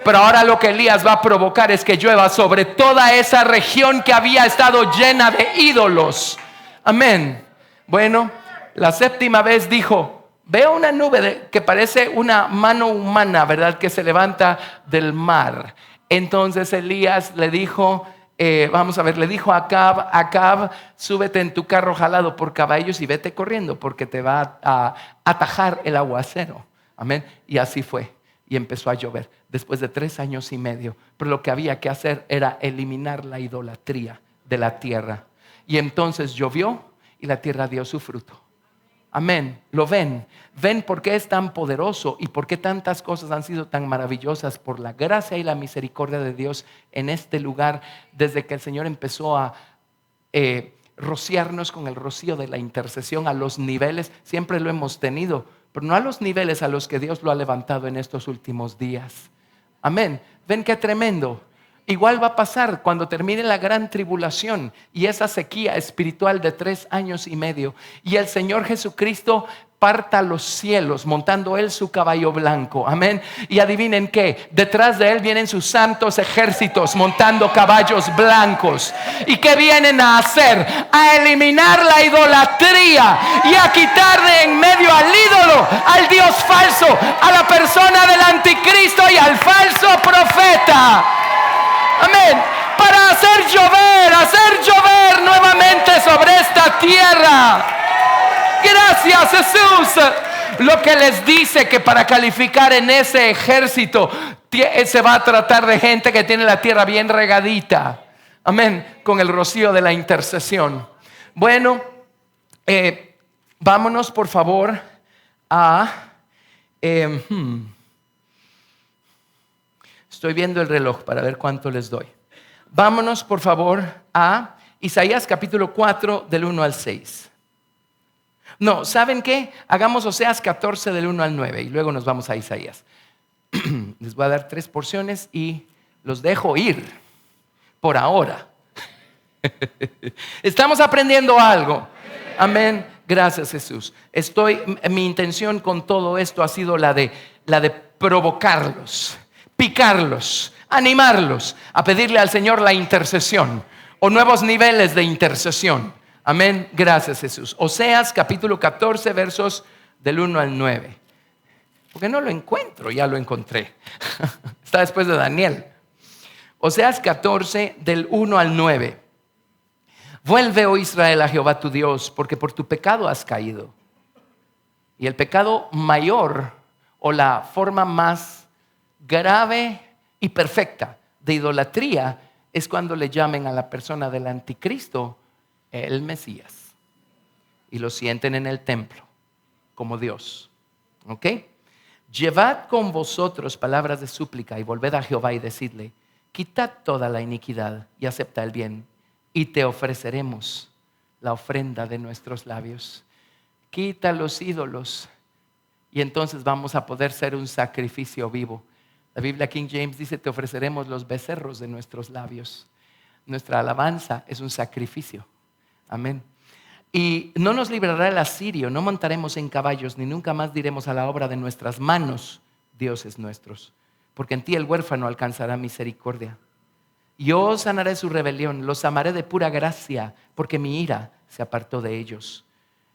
Pero ahora lo que Elías va a provocar es que llueva sobre toda esa región que había estado llena de ídolos. Amén. Bueno, la séptima vez dijo: veo una nube que parece una mano humana, ¿verdad? Que se levanta del mar. Entonces Elías le dijo, le dijo a Acab: súbete en tu carro jalado por caballos y vete corriendo, porque te va a atajar el aguacero. Amén. Y así fue. Y empezó a llover después de 3 años y medio. Pero lo que había que hacer era eliminar la idolatría de la tierra. Y entonces llovió y la tierra dio su fruto. Amén. ¿Lo ven? ¿Ven por qué es tan poderoso y por qué tantas cosas han sido tan maravillosas por la gracia y la misericordia de Dios en este lugar desde que el Señor empezó a rociarnos con el rocío de la intercesión a los niveles? Siempre lo hemos tenido, pero no a los niveles a los que Dios lo ha levantado en estos últimos días. Amén. ¿Ven qué tremendo? Igual va a pasar cuando termine la gran tribulación y esa sequía espiritual de 3 años y medio, y el Señor Jesucristo parta los cielos montando Él su caballo blanco. Amén. Y adivinen qué, detrás de Él vienen sus santos ejércitos montando caballos blancos. ¿Y qué vienen a hacer? A eliminar la idolatría y a quitar de en medio al ídolo, al Dios falso, a la persona del anticristo y al falso profeta. Amén. Para hacer llover nuevamente sobre esta tierra. Gracias, Jesús. Lo que les dice que para calificar en ese ejército se va a tratar de gente que tiene la tierra bien regadita. Amén. Con el rocío de la intercesión. Bueno, vámonos por favor a... Estoy viendo el reloj para ver cuánto les doy. Vámonos por favor a Isaías capítulo 4 del 1 al 6. No, ¿saben qué? Hagamos Oseas 14 del 1 al 9 y luego nos vamos a Isaías. Les voy a dar 3 porciones y los dejo ir por ahora. Estamos aprendiendo algo. Amén. Gracias, Jesús. Mi intención con todo esto ha sido la de provocarlos, picarlos, animarlos a pedirle al Señor la intercesión o nuevos niveles de intercesión. Amén. Gracias, Jesús. Oseas capítulo 14 versos del 1 al 9. Porque no lo encuentro, ya lo encontré. Está después de Daniel. Oseas 14 del 1 al 9. Vuelve, oh Israel, a Jehová tu Dios, porque por tu pecado has caído. Y el pecado mayor o la forma más grave y perfecta de idolatría es cuando le llamen a la persona del anticristo el Mesías y lo sienten en el templo como Dios. ¿Ok? Llevad con vosotros palabras de súplica y volved a Jehová y decidle: quitad toda la iniquidad y acepta el bien, y te ofreceremos la ofrenda de nuestros labios. Quita los ídolos y entonces vamos a poder ser un sacrificio vivo. La Biblia King James dice: te ofreceremos los becerros de nuestros labios. Nuestra alabanza es un sacrificio. Amén. Y no nos librará el asirio, no montaremos en caballos, ni nunca más diremos a la obra de nuestras manos: dioses nuestros. Porque en ti el huérfano alcanzará misericordia. Yo sanaré su rebelión, los amaré de pura gracia, porque mi ira se apartó de ellos.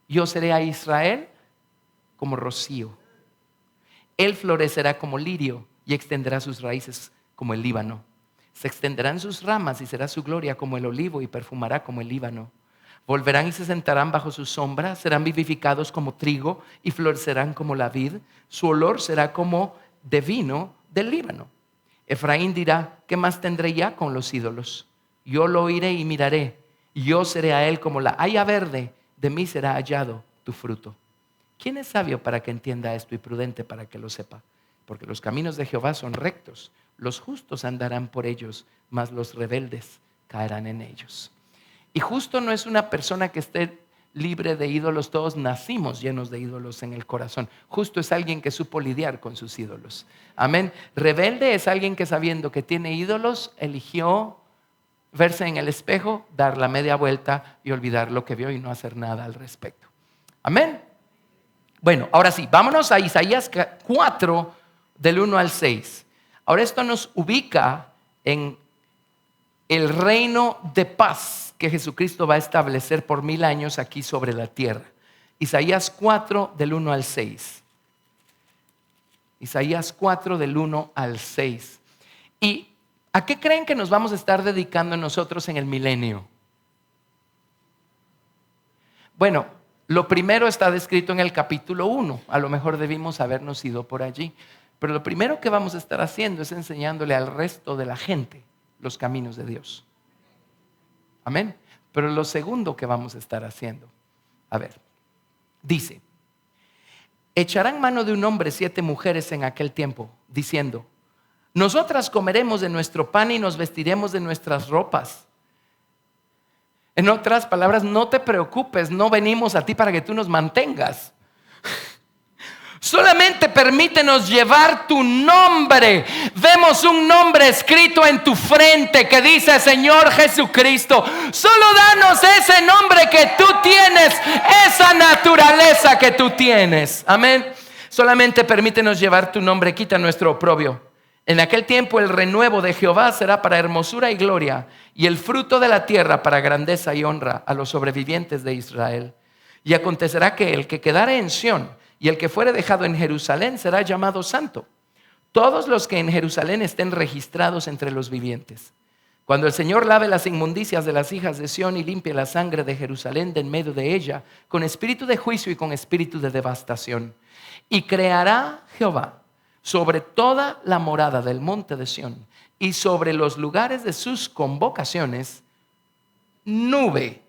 Yo seré a Israel como rocío. Él florecerá como lirio y extenderá sus raíces como el Líbano. Se extenderán sus ramas y será su gloria como el olivo y perfumará como el Líbano. Volverán y se sentarán bajo su sombra, serán vivificados como trigo y florecerán como la vid. Su olor será como de vino del Líbano. Efraín dirá: ¿qué más tendré ya con los ídolos? Yo lo oiré y miraré, y yo seré a él como la haya verde, de mí será hallado tu fruto. ¿Quién es sabio para que entienda esto y prudente para que lo sepa? Porque los caminos de Jehová son rectos, los justos andarán por ellos, mas los rebeldes caerán en ellos. Y justo no es una persona que esté libre de ídolos. Todos nacimos llenos de ídolos en el corazón. Justo es alguien que supo lidiar con sus ídolos. Amén. Rebelde es alguien que, sabiendo que tiene ídolos, eligió verse en el espejo, dar la media vuelta y olvidar lo que vio y no hacer nada al respecto. Amén. Bueno, ahora sí, vámonos a Isaías 4 del 1 al 6. Ahora esto nos ubica en el reino de paz que Jesucristo va a establecer por 1000 años aquí sobre la tierra. Isaías 4 del 1 al 6. Isaías 4 del 1 al 6. ¿Y a qué creen que nos vamos a estar dedicando nosotros en el milenio? Bueno, lo primero está descrito en el capítulo 1. A lo mejor debimos habernos ido por allí. Pero lo primero que vamos a estar haciendo es enseñándole al resto de la gente los caminos de Dios. Amén. Pero lo segundo que vamos a estar haciendo, a ver, dice: echarán mano de un hombre 7 mujeres en aquel tiempo, diciendo: nosotras comeremos de nuestro pan y nos vestiremos de nuestras ropas. En otras palabras, no te preocupes, no venimos a ti para que tú nos mantengas. Solamente permítenos llevar tu nombre. Vemos un nombre escrito en tu frente que dice Señor Jesucristo. Solo danos ese nombre que tú tienes, esa naturaleza que tú tienes. Amén. Solamente permítenos llevar tu nombre, quita nuestro oprobio. En aquel tiempo el renuevo de Jehová será para hermosura y gloria, y el fruto de la tierra para grandeza y honra a los sobrevivientes de Israel. Y acontecerá que el que quedare en Sión y el que fuere dejado en Jerusalén será llamado santo. Todos los que en Jerusalén estén registrados entre los vivientes. Cuando el Señor lave las inmundicias de las hijas de Sión y limpie la sangre de Jerusalén de en medio de ella, con espíritu de juicio y con espíritu de devastación. Y creará Jehová sobre toda la morada del monte de Sión y sobre los lugares de sus convocaciones nube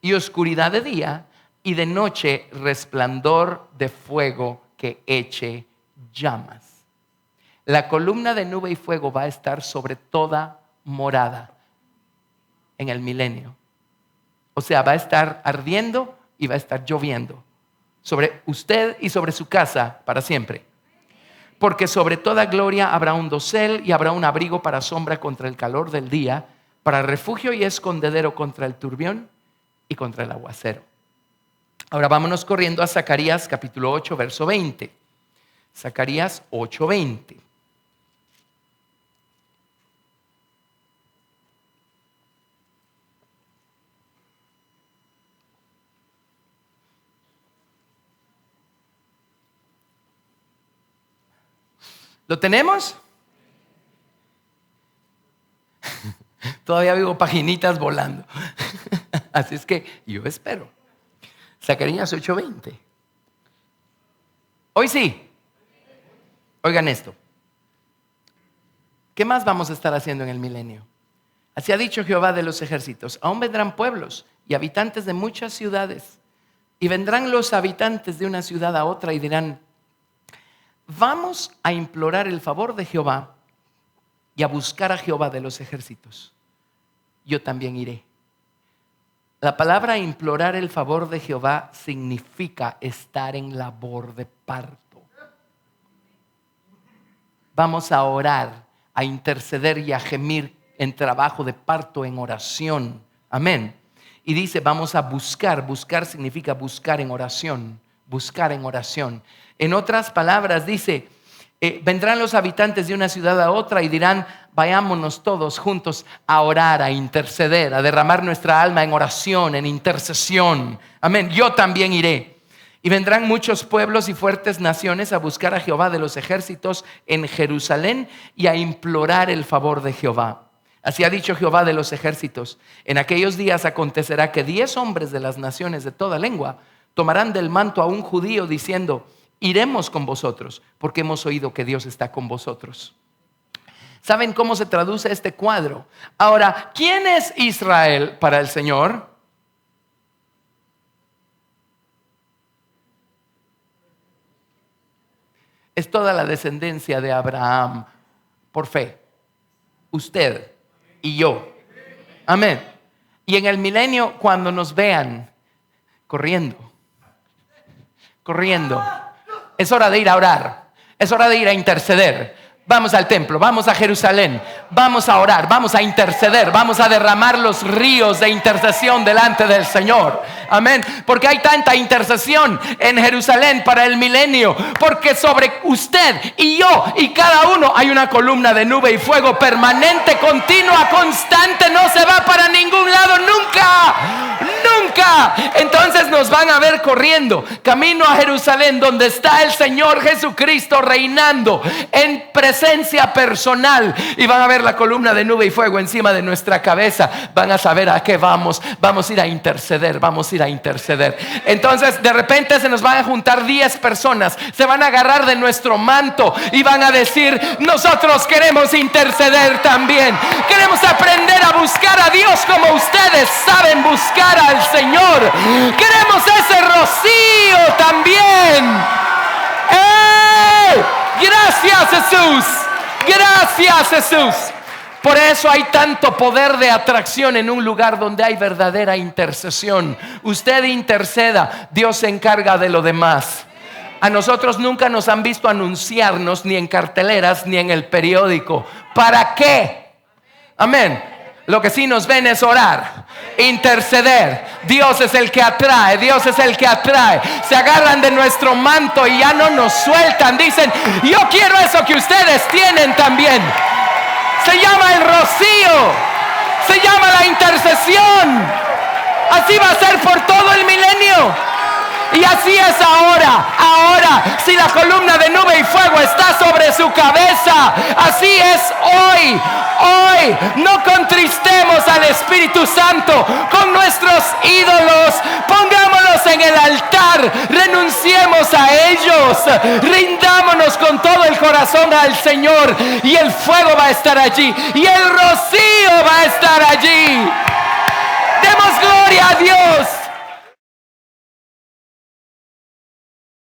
y oscuridad de día, y de noche resplandor de fuego que eche llamas. La columna de nube y fuego va a estar sobre toda morada en el milenio. O sea, va a estar ardiendo y va a estar lloviendo sobre usted y sobre su casa para siempre. Porque sobre toda gloria habrá un dosel y habrá un abrigo para sombra contra el calor del día, para refugio y escondedero contra el turbión y contra el aguacero. Ahora vámonos corriendo a Zacarías capítulo 8, verso 20. Zacarías 8, 20. ¿Lo tenemos? Todavía vivo paginitas volando. Así es que yo espero. Zacarías 8:20. Hoy sí. Oigan esto. ¿Qué más vamos a estar haciendo en el milenio? Así ha dicho Jehová de los ejércitos: aún vendrán pueblos y habitantes de muchas ciudades, Y vendrán los habitantes de una ciudad a otra y dirán: vamos a implorar el favor de Jehová y a buscar a Jehová de los ejércitos. Yo también iré. La palabra implorar el favor de Jehová significa estar en labor de parto. Vamos a orar, a interceder y a gemir en trabajo de parto, en oración. Amén. Y dice, vamos a buscar. Buscar significa buscar en oración. Buscar en oración. En otras palabras dice, vendrán los habitantes de una ciudad a otra y dirán: vayámonos todos juntos a orar, a interceder, a derramar nuestra alma en oración, en intercesión. Amén. Yo también iré. Y vendrán muchos pueblos y fuertes naciones a buscar a Jehová de los ejércitos en Jerusalén y a implorar el favor de Jehová. Así ha dicho Jehová de los ejércitos: en aquellos días acontecerá que 10 hombres de las naciones de toda lengua tomarán del manto a un judío diciendo: iremos con vosotros, porque hemos oído que Dios está con vosotros. ¿Saben cómo se traduce este cuadro? Ahora, ¿quién es Israel para el Señor? Es toda la descendencia de Abraham por fe. Usted y yo. Amén. Y en el milenio, cuando nos vean corriendo, es hora de ir a orar, es hora de ir a interceder. Vamos al templo, vamos a Jerusalén, vamos a orar, vamos a interceder, vamos a derramar los ríos de intercesión delante del Señor. Amén. Porque hay tanta intercesión en Jerusalén para el milenio, porque sobre usted y yo y cada uno hay una columna de nube y fuego permanente, continua, constante. No se va para ningún lado nunca. Entonces nos van a ver corriendo camino a Jerusalén, donde está el Señor Jesucristo reinando en presencia personal, y van a ver la columna de nube y fuego encima de nuestra cabeza. Van a saber a qué vamos a ir a interceder, Entonces de repente se nos van a juntar 10 personas, se van a agarrar de nuestro manto y van a decir: nosotros queremos interceder también, queremos aprender a buscar a Dios como ustedes saben buscar al Señor. Queremos ese rocío también. ¡Ey! Gracias, Jesús. Gracias, Jesús. Por eso hay tanto poder de atracción en un lugar donde hay verdadera intercesión. Usted interceda, Dios se encarga de lo demás. A nosotros nunca nos han visto anunciarnos ni en carteleras ni en el periódico. ¿Para qué? Amén. Lo que sí nos ven es orar, interceder. Dios es el que atrae, Se agarran de nuestro manto y ya no nos sueltan. Dicen: yo quiero eso que ustedes tienen también. Se llama el rocío, se llama la intercesión. Así va a ser por todo el milenio. Y así es ahora, si la columna de nube y fuego está sobre su cabeza, así es hoy. No contristemos al Espíritu Santo con nuestros ídolos, pongámoslos en el altar, renunciemos a ellos, rindámonos con todo el corazón al Señor, y el fuego va a estar allí, y el rocío va a estar allí.